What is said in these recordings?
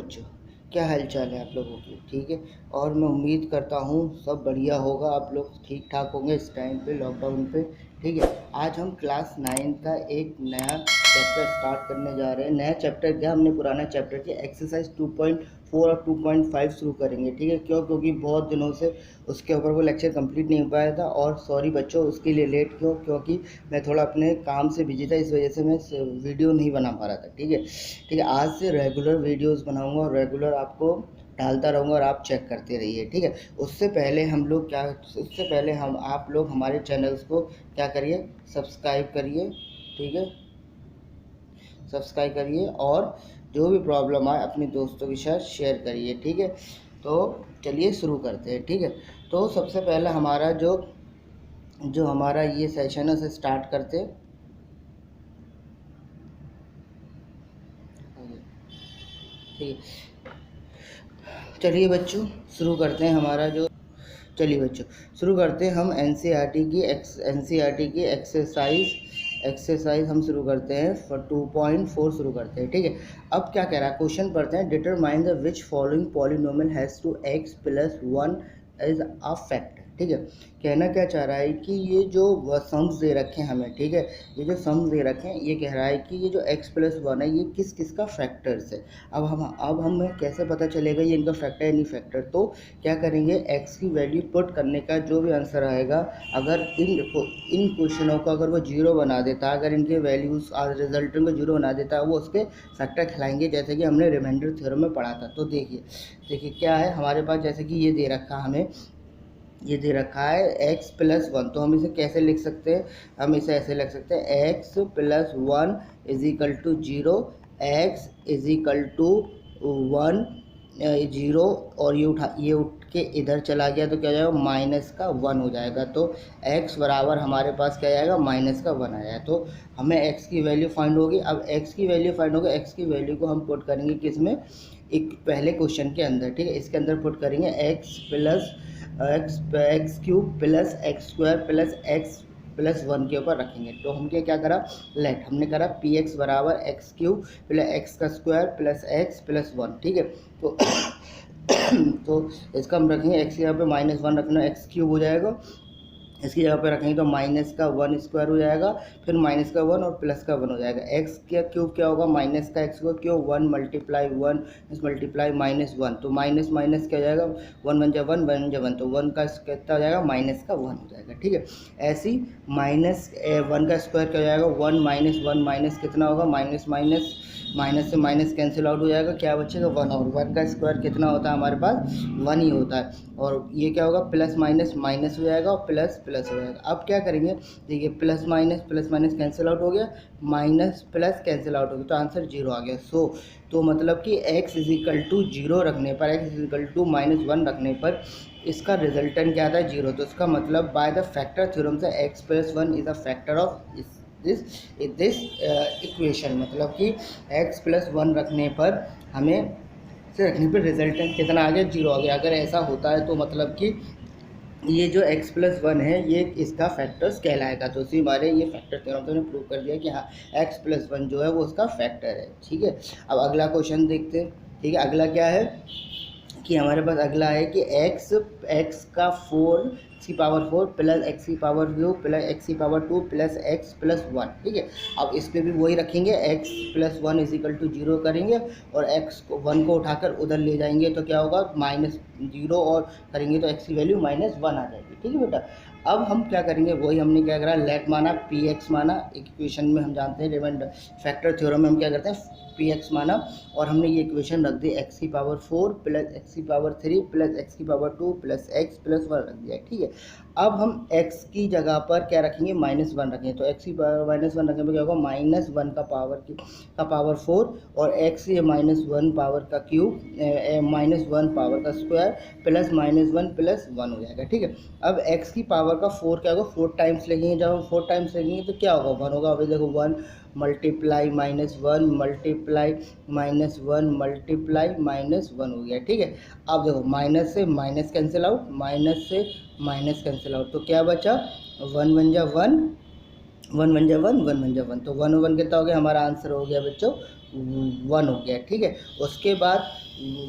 बच्चों, क्या हाल चाल है आप लोगों की? ठीक है। और मैं उम्मीद करता हूँ सब बढ़िया होगा, आप लोग ठीक ठाक होंगे इस टाइम पे, लॉकडाउन पे। ठीक है। आज हम क्लास 9 का एक नया चैप्टर स्टार्ट करने जा रहे हैं। नया चैप्टर क्या, हमने पुराना चैप्टर किया, एक्सरसाइज 2.4 और 2.5 शुरू करेंगे। ठीक है। क्योंकि बहुत दिनों से उसके ऊपर वो लेक्चर कंप्लीट नहीं हो पाया था। और सॉरी बच्चों उसके लिए लेट क्योंकि मैं थोड़ा अपने काम से बिजी था, इस वजह से मैं वीडियो नहीं बना पा रहा था। ठीक है। ठीक है। आज से रेगुलर वीडियोस बनाऊंगा और रेगुलर आपको डालता रहूँगा और आप चेक करते रहिए। ठीक है। उससे पहले हम आप लोग हमारे चैनल्स को क्या करिए, सब्सक्राइब करिए। ठीक है। सब्सक्राइब करिए और जो भी प्रॉब्लम आए अपने दोस्तों के साथ शेयर करिए। ठीक है। तो चलिए शुरू करते हैं। ठीक है। तो सबसे पहले हमारा जो हमारा ये सेशन है उसे स्टार्ट करते हैं। ठीक है। चलिए बच्चों शुरू करते हैं चलिए बच्चों शुरू करते हैं हम एनसीईआरटी की एक्सरसाइज हम शुरू करते हैं 2.4 शुरू करते हैं। ठीक है। अब क्या कह रहा है, क्वेश्चन पढ़ते हैं। Determine the which following polynomial has to x plus 1 is a factor. ठीक है। कहना क्या चाह रहा है कि ये जो सम्स दे रखे हैं हमें, ठीक है, ये जो सम्स दे रखे हैं ये कह रहा है कि ये जो x प्लस 1 है ये किस किस का फैक्टर्स है। अब हमें कैसे पता चलेगा ये इनका फैक्टर है नहीं फैक्टर। तो क्या करेंगे, x की वैल्यू पुट करने का जो भी आंसर आएगा, अगर इन क्वेश्चनों को अगर वो जीरो बना देता, अगर इनके वैल्यूज रिजल्टेंट को जीरो बना देता, वो उसके फैक्टर खिलाएंगे, जैसे कि हमने रिमाइंडर थ्योरम में पढ़ा था। तो देखिए क्या है हमारे पास, जैसे कि ये दे रखा है x प्लस 1। तो हम इसे कैसे लिख सकते हैं, हम इसे ऐसे लिख सकते हैं x plus 1 is equal to 0, x is equal to 1 0, और ये उठ के इधर चला गया तो क्या हो जाएगा, माइनस का 1 हो जाएगा। तो x बराबर हमारे पास क्या आएगा, माइनस का 1 आया। तो हमें x की वैल्यू फाइंड होगी। अब x की वैल्यू फाइंड होगी, x की वैल्यू को हम पुट करेंगे किसमें, एक पहले क्वेश्चन के अंदर। ठीक है। इसके अंदर पुट करेंगे x cube plus x square plus x plus 1 के ऊपर रखेंगे। तो हमने क्या करा, हमने करा पी एक्स बराबर एक्स क्यूब प्लस एक्स का स्क्वायर प्लस एक्स प्लस 1। ठीक है। तो तो इसका हम रखेंगे, एक्स यहाँ पे -1 रखना, एक्स क्यूब हो जाएगा। इसकी जगह पे रखेंगे तो माइनस का 1 स्क्वायर हो जाएगा, फिर माइनस का 1 और प्लस का 1 हो जाएगा। एक्स का क्यूब क्या होगा, माइनस का एक्स को क्यूब 1 मल्टीप्लाई 1 मल्टीप्लाई -1। तो माइनस माइनस क्या हो जाएगा, 1 1 जा 1 1 जा 1, तो 1 का कितना हो जाएगा, माइनस का 1 हो जाएगा। ठीक है। ऐसी माइनस 1 का स्क्वायर क्या हो जाएगा, 1 माइनस 1 माइनस कितना होगा, माइनस से माइनस कैंसिल आउट हो जाएगा, क्या बचेगा 1, और 1 का स्क्वायर कितना होता है हमारे पास, 1 ही होता है। और ये क्या होगा, प्लस माइनस माइनस हो जाएगा और प्लस प्लस हो जाएगा। अब क्या करेंगे, देखिए प्लस माइनस कैंसिल आउट हो गया, माइनस प्लस कैंसिल आउट हो गया, तो आंसर 0 आ गया। तो मतलब कि x इज इक्वल टू 0 रखने पर, x इज इक्वल टू -1 रखने पर इसका रिजल्टेंट क्या आता है, 0। तो इसका मतलब बाय द फैक्टर थ्योरम से x plus 1 is a factor of this equation. मतलब कि x प्लस 1 रखने पर रिजल्टेंट कितना आ गया, 0 आ गया। अगर ऐसा होता है तो मतलब कि ये जो x प्लस 1 है ये इसका फैक्टर्स कहलाएगा। तो इसी बारे ये फैक्टर थ्योरम ने प्रूव कर दिया कि हाँ x प्लस 1 जो है वो उसका फैक्टर है। ठीक है। अब अगला क्वेश्चन देखते हैं। ठीक है। अगला क्या है कि हमारे पास अगला है कि x का 4 की पावर 4 प्लस एक्स की पावर 2 प्लस एक्स की पावर 2 प्लस एक्स प्लस 1। ठीक है। अब इस पर भी वही रखेंगे, x plus 1 is equal to 0 करेंगे और x को 1 को उठाकर उधर ले जाएंगे तो क्या होगा, -0, और करेंगे तो x की वैल्यू -1 आ जाएगी। ठीक है बेटा। अब हम क्या करेंगे, वही हमने क्या करा, लेट माना, पी एक्स माना। इक्वेशन में हम जानते हैं रिमाइंडर फैक्टर थ्योरम में हम क्या करते हैं, पी एक्स माना, और हमने ये इक्वेशन रख दी, एक्स की पावर 4 प्लस एक्स की पावर 3 प्लस एक्स की पावर 2 प्लस एक्स प्लस 1 रख दिया। ठीक है। अब हम x की जगह पर क्या रखेंगे, -1 रखेंगे। तो x की पावर -1 रखने पर क्या होगा, -1 का पावर 4 और x ये -1 पावर का क्यूब -1 पावर का स्क्वायर प्लस -1 प्लस 1 हो जाएगा। ठीक है। अब x की पावर का 4 क्या होगा, 4 टाइम्स लेंगे। जब हम 4 टाइम्स लेंगे तो क्या होगा, 1 होगा। अभी देखो 1 मल्टीप्लाई -1 मल्टीप्लाई -1 मल्टीप्लाई -1 हो गया। ठीक है। अब देखो माइनस से माइनस कैंसिल आउट, माइनस से माइनस कैंसिल आउट, तो क्या बचा, 1 1 जा 1 1 1 जा 1 1 1 जा 1, तो 1 1 कितना हो गया, हमारा आंसर हो गया बच्चों 1 हो गया, ठीक है। उसके बाद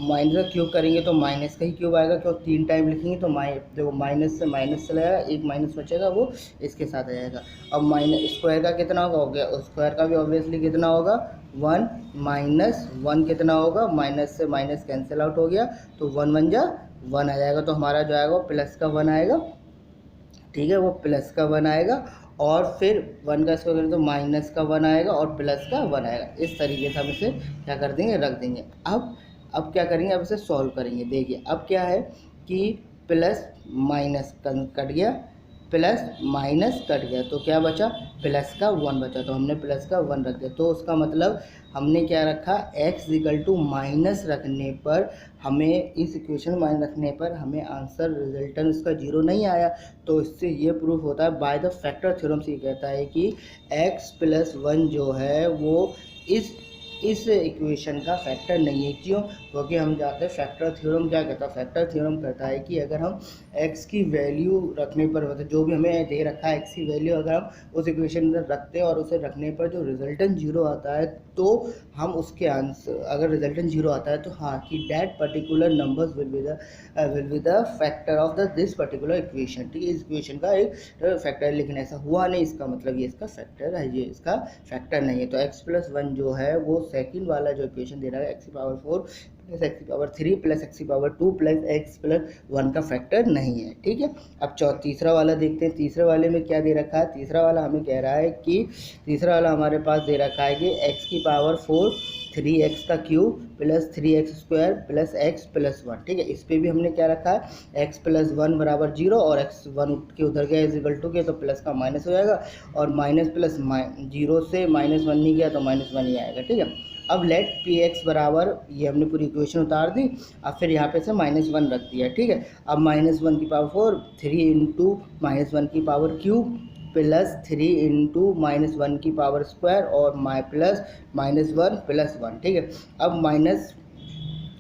माइनस का क्यूब करेंगे तो माइनस का ही क्यूब आएगा, क्यों 3 टाइम लिखेंगे तो देखो माइनस से माइनस चला जाएगा, एक माइनस बचेगा वो इसके साथ आ जाएगा। अब माइनस स्क्वायर का कितना होगा, हो गया स्क्वायर का भी ऑब्वियसली कितना होगा 1 माइनस 1 कितना होगा, माइनस से माइनस कैंसिल आउट हो गया तो 1 1 जा 1 आ जाएगा, तो हमारा जो आएगा प्लस का 1 आएगा, ठीक है, वो प्लस का 1 आएगा। और फिर 1 का स्क्वायर करें तो माइनस का 1 आएगा और प्लस का 1 आएगा। इस तरीके से हम इसे क्या कर देंगे, रख देंगे। अब क्या करेंगे, अब इसे सॉल्व करेंगे। देखिए अब क्या है कि प्लस माइनस कट गया, प्लस माइनस कट गया, तो क्या बचा, प्लस का 1 बचा, तो हमने प्लस का 1 रख दिया। तो उसका मतलब हमने क्या रखा, x इक्वल टू माइनस रखने पर हमें इस इक्वेशन में माइनस रखने पर हमें आंसर रिजल्टेंट उसका 0 नहीं आया। तो इससे ये प्रूफ होता है बाय द फैक्टर थ्योरम से, ये कहता है कि x प्लस 1 जो है वो इस इक्वेशन का फैक्टर नहीं है। क्यों, क्योंकि हम जानते हैं फैक्टर थ्योरम क्या कहता है, फैक्टर थ्योरम कहता है कि अगर हम x की वैल्यू रखने पर, मतलब जो भी हमें दे रखा है x की वैल्यू अगर हम उस इक्वेशन में रखते हैं और उसे रखने पर जो रिजल्टेंट 0 आता है, तो हम उसके आंसर, अगर रिजल्टेंट 0 आता है तो हाँ कि that particular numbers will be the factor of this particular equation, ठीक है, इस इक्वेशन का एक फैक्टर है। लेकिन ऐसा हुआ नहीं, इसका मतलब ये इसका फैक्टर है, ये इसका फैक्टर नहीं है। तो x प्लस 1 जो है वो सेकंड वाला जो इक्वेशन दे रहा है x की पावर 4 प्लस x की पावर 3 प्लस x की पावर 2 प्लस x प्लस 1 का फैक्टर नहीं है, ठीक है। अब तीसरा वाला देखते हैं। तीसरे वाले में क्या दे रखा है, तीसरा वाला हमें कह रहा है कि तीसरा वाला हमारे पास दे रखा है कि x की पावर 4 3x का cube plus 3x square plus x plus 1, ठीक है। इस पर भी हमने क्या रखा है x प्लस 1 बराबर 0 और x 1 के उधर गया इज इक्वल टू के, तो प्लस का माइनस हो जाएगा और माइनस प्लस 0 से माइनस 1 नहीं गया तो माइनस 1 ही आएगा, ठीक है। अब लेट पी एक्स बराबर, ये हमने पूरी इक्वेशन उतार दी, अब फिर यहाँ पे से -1 रख दिया, ठीक है। अब -1 की पावर 4 3 इंटू -1 की पावर क्यूब प्लस 3 इंटू -1 की पावर स्क्वायर और प्लस -1 प्लस 1, ठीक है। अब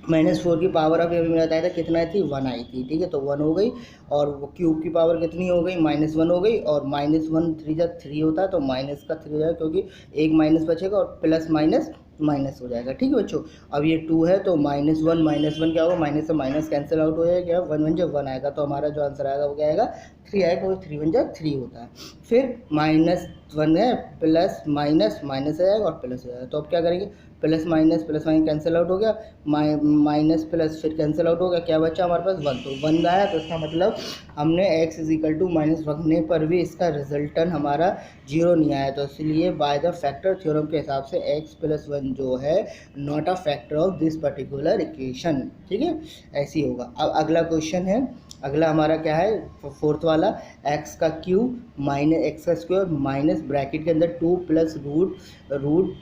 -4 की पावर अभी हमें बताया था कितना आई थी, 1 आई थी, ठीक है, तो 1 हो गई और वो क्यूब की पावर कितनी हो गई, -1 हो गई और -1 3 जब 3 होता है तो माइनस का 3 हो जाएगा, क्योंकि एक माइनस बचेगा और प्लस माइनस माइनस हो जाएगा, ठीक है बच्चों। अब ये 2 है तो -1 क्या होगा, माइनस से माइनस कैंसिल आउट हो जाएगा, 1 1 जब 1 आएगा तो हमारा जो आंसर आएगा वो क्या आएगा 3 आएगा, क्योंकि 3 1 जब 3 होता है। फिर -1 है प्लस माइनस माइनस आएगा और प्लस हो जाएगा, तो अब क्या करेंगे, प्लस माइनस कैंसिल आउट हो गया, माइनस प्लस फिर कैंसिल आउट हो गया, क्या बचा हमारे पास 1, तो 1 आया, तो इसका मतलब हमने x is equal to minus रखने पर भी इसका रिजल्टेंट हमारा 0 नहीं आया। तो इसलिए बाय द फैक्टर थ्योरम के हिसाब से x प्लस 1 जो है not a factor of this particular equation, ठीक है, ऐसी होगा। अब अगला क्वेश्चन है, अगला हमारा क्या है, फोर्थ वाला, x का क्यूब माइनस एक्स का स्क्वायर माइनस ब्रैकेट के अंदर 2 प्लस रूट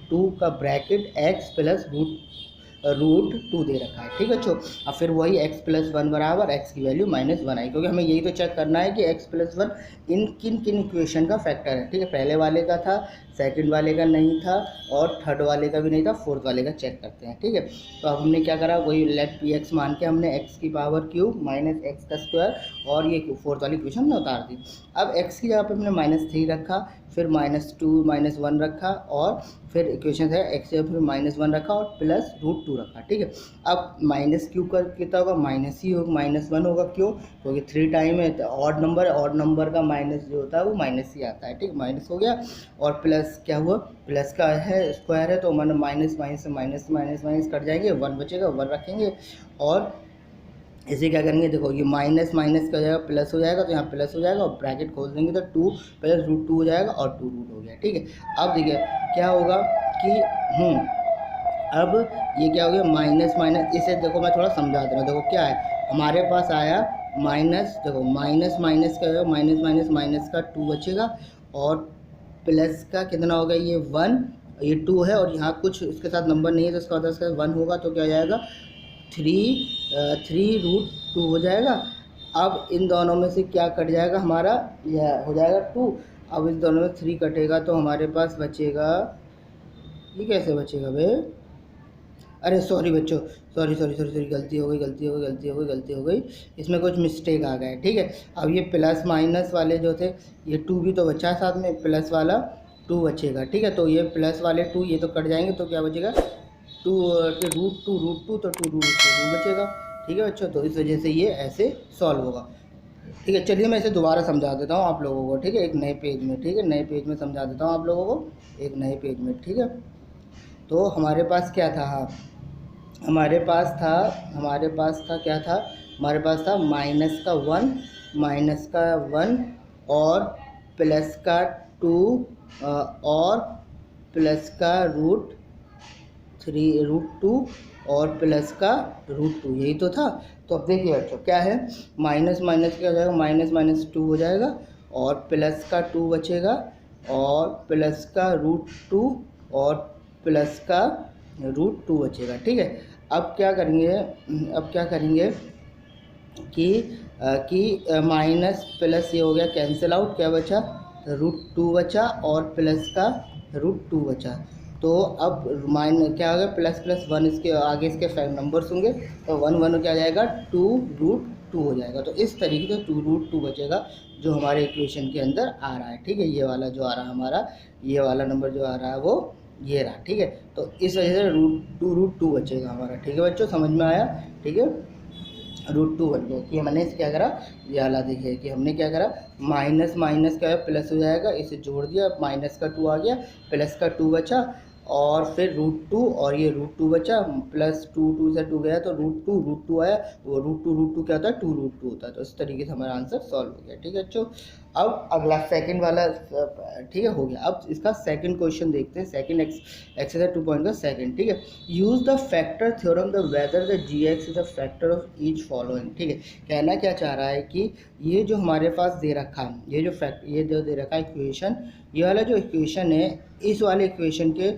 2 का ब्रैकेट x प्लस रूट 2 दे रखा है, ठीक है बच्चों। अब फिर वही x प्लस 1 बराबर x की वैल्यू -1 आई, क्योंकि हमें यही तो चेक करना है कि x प्लस 1 इन किन इक्वेशन का फैक्टर है, ठीक है। पहले वाले का था, सेकंड वाले का नहीं था और थर्ड वाले का भी नहीं था, फोर्थ वाले का चेक करते हैं, ठीक है। तो अब हमने क्या करा, वही लेट पी एक्स मान के हमने x की पावर क्यूब माइनस एक्स का स्क्वायर और ये फोर्थ वाली इक्वेशन हमने उतार दी। अब x की जगह पर हमने -3 रखा, फिर -2 -1 रखा और फिर इक्वेशन है x से फिर -1 रखा और प्लस रूट 2 रखा, ठीक है। अब माइनस क्यू का कितना होगा, माइनस ही होगा, -1 होगा, क्यों, क्योंकि 3 टाइम है, ऑड नंबर है, ऑड नंबर का माइनस जो होता है वो माइनस ही आता है, ठीक, माइनस हो गया। और प्लस क्या हुआ, प्लस का है स्क्वायर है तो माइनस से माइनस कट जाएंगे, 1 बचेगा, 1 रखेंगे और इसे क्या करेंगे, देखो ये माइनस का जाएगा प्लस हो जाएगा, तो यहाँ प्लस हो जाएगा और ब्रैकेट खोल देंगे तो 2 प्लस रूट 2 हो जाएगा और 2 रूट हो गया, ठीक है। अब देखिए क्या होगा कि अब ये क्या हो गया, माइनस इसे देखो मैं थोड़ा समझा दे रहा हूँ। देखो क्या है, हमारे पास आया माइनस, देखो माइनस का माइनस का 2 बचेगा और प्लस का कितना होगा, ये 1, ये 2 है और यहाँ कुछ इसके साथ नंबर नहीं है तो इसका मतलब 1 होगा, तो क्या हो जाएगा 3 रूट 2 हो जाएगा। अब इन दोनों में से क्या कट जाएगा हमारा, यह हो जाएगा 2। अब इस दोनों में 3 कटेगा तो हमारे पास बचेगा, ये कैसे बचेगा बे, अरे सॉरी बच्चों, सॉरी गलती हो गई, इसमें कुछ मिस्टेक आ गया है, ठीक है। अब ये प्लस माइनस वाले जो थे, ये 2 भी तो बचा साथ में, प्लस वाला 2 बचेगा। ठीक है, तो ये प्लस वाले 2 ये तो कट जाएंगे, तो क्या बचेगा 2 के रूट टू तो 2 बचेगा। ठीक है बच्चों, तो इस वजह से ये ऐसे सॉल्व होगा। ठीक है, चलिए मैं इसे दोबारा समझा देता हूँ आप लोगों को। ठीक है, एक नए पेज में, ठीक है, नए पेज में समझा देता हूँ आप लोगों को, एक नए पेज में। ठीक है, तो हमारे पास क्या था, हाँ हमारे पास था क्या था, हमारे पास था माइनस का 1 और प्लस का 2 और प्लस का रूट 2 और प्लस का रूट 2, यही तो था। तो अब देखिए बच्चों क्या है, माइनस माइनस क्या हो जाएगा, माइनस माइनस 2 हो जाएगा और प्लस का 2 बचेगा और प्लस का रूट 2 और प्लस का रूट 2 बचेगा। ठीक है, अब क्या करेंगे कि माइनस प्लस ये हो गया कैंसिल आउट, क्या बचा रूट 2 बचा और प्लस का रूट 2 बचा। तो अब क्या होगा, प्लस प्लस 1 इसके आगे इसके 5 नंबर्स होंगे, तो 1 1 क्या जाएगा 2√2 हो जाएगा। तो इस तरीके से 2√2 बचेगा जो हमारे इक्वेशन के अंदर आ रहा है। ठीक है, ये वाला जो आ रहा है हमारा, ये वाला नंबर जो आ रहा है वो ये रहा। ठीक है, तो इस वजह से रूट टू बचेगा हमारा। ठीक है बच्चों, समझ में आया। ठीक है, रूट 2 बन गया कि मैंने क्या करा, ये वाला देखिए कि हमने क्या करा, माइनस माइनस क्या है प्लस हो जाएगा, इसे जोड़ दिया, माइनस का 2 आ गया, प्लस का 2 बचा और फिर रूट 2 और ये रूट 2 बचा, प्लस 2 से 2 गया तो रूट टू आया, वो रूट टू क्या होता है 2√2 होता है। तो इस तरीके से हमारा आंसर सॉल्व हो गया। ठीक है बच्चों, अब अगला सेकंड वाला, ठीक है हो गया। अब इसका सेकंड क्वेश्चन देखते हैं, सेकंड एक्सरसाइज 2 का सेकंड। ठीक है, use the factor theorem the whether the gx is a factor of each following. ठीक है, कहना क्या चाह रहा है कि ये जो हमारे पास दे रखा है, ये जो दे रखा है इक्वेशन, ये वाला जो इक्वेशन है, इस वाले इक्वेशन के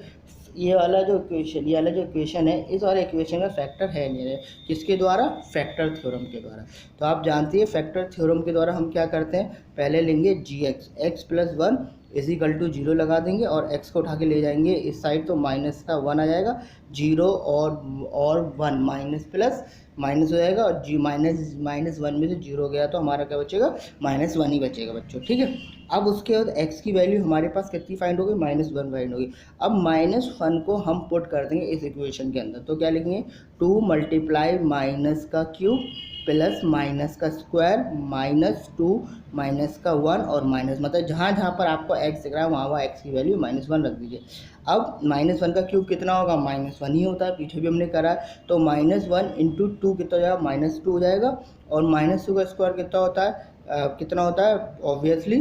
ये वाला जो इक्वेशन है, इस वाले इक्वेशन का फैक्टर है नहीं है, किसके द्वारा, फैक्टर थ्योरम के द्वारा। तो आप जानते हैं फैक्टर थ्योरम के द्वारा हम क्या करते हैं, पहले लेंगे gx, x+1 is equal to 0 लगा देंगे और x को उठा के ले जाएंगे इस साइड, तो माइनस का 1 आ जाएगा, 0 और 1 माइनस प्लस माइनस हो जाएगा और माइनस 1 में से 0 गया तो हमारा क्या बचेगा, -1 ही बचेगा बच्चों। ठीक है, अब उसके बाद x की वैल्यू हमारे पास कितनी फाइंड होगी, -1 फाइंड होगी। अब -1 को हम पुट कर देंगे इस इक्वेशन के अंदर, तो क्या लिखेंगे 2 × माइनस का क्यूब प्लस माइनस का स्क्वायर -2 माइनस का 1 और माइनस, मतलब जहाँ जहाँ पर आपको x दिख रहा है वहाँ x की वैल्यू -1 रख दीजिए। अब -1 का क्यूब कितना होगा, -1 ही होता है, पीछे भी हमने करा है। तो -1 × 2 कितना हो जाएगा, -2 हो जाएगा और -2 का स्क्वायर कितना होता है, कितना होता है, ऑब्वियसली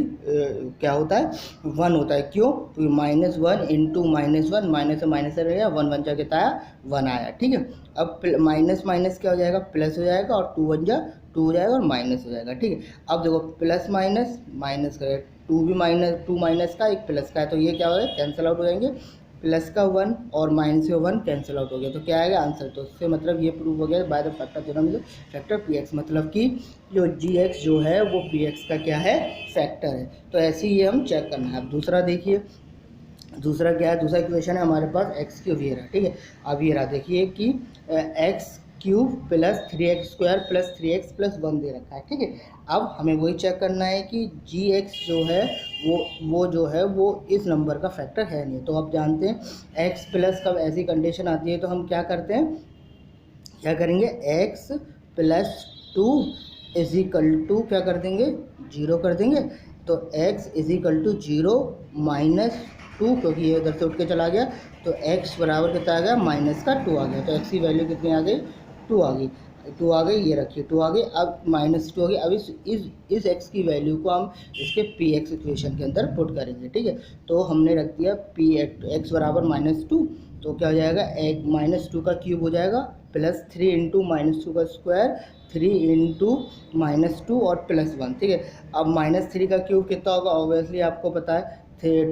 क्या होता है 1 होता है। क्यों, तो -1 × -1 माइनस से माइनस रहेगा, 1 1 कितना आया 1 आया। ठीक है, अब माइनस माइनस क्या हो जाएगा, प्लस हो जाएगा और 2 1 2 हो जाएगा और माइनस हो जाएगा। ठीक है, अब देखो प्लस माइनस माइनस करें, 2 माइनस का एक प्लस का है, तो ये क्या हो जाएगा कैंसिल आउट हो जाएंगे, प्लस का 1 और माइनस का 1 कैंसिल आउट हो गया, तो क्या आएगा आंसर। तो इससे मतलब ये प्रूव हो गया by the factor theorem factor px, मतलब कि जो gx जो है वो px का क्या है, फैक्टर है। तो ऐसे ही ये हम चेक करना है। अब दूसरा देखिए, दूसरा क्या है, दूसरा इक्वेशन है हमारे पास x³ ये रहा। ठीक है, अब ये रहा देखिए कि x³ plus 3x² plus 3x+1 दे रखा है। ठीक है, अब हमें वही चेक करना है कि gx जो है वो जो है वो इस नंबर का फैक्टर है नहीं। तो आप जानते हैं x प्लस कब ऐसी कंडीशन आती है तो हम क्या करते हैं, क्या करेंगे x+2 इज इक्वल टू क्या कर देंगे 0 कर देंगे। तो x इज इक्वल टू 0 -2, क्योंकि ये इधर से उठ के चला गया, तो x बराबर कितना आ गया, -2 आ गया। तो x की वैल्यू कितनी आ गई, 2 आ गई, 2 आ गई, ये रखिए 2 आ गई। अब -2 आ गई। अब इस x की वैल्यू को हम इसके px इक्वेशन के अंदर पुट करेंगे। ठीक है, तो हमने रख दिया x बराबर -2, तो क्या हो जाएगा, एक -2 का क्यूब हो जाएगा प्लस 3 × -2 का स्क्वायर, 3 × -2 और +1। ठीक है, अब -3 का क्यूब कितना होगा, ऑब्वियसली आपको पता है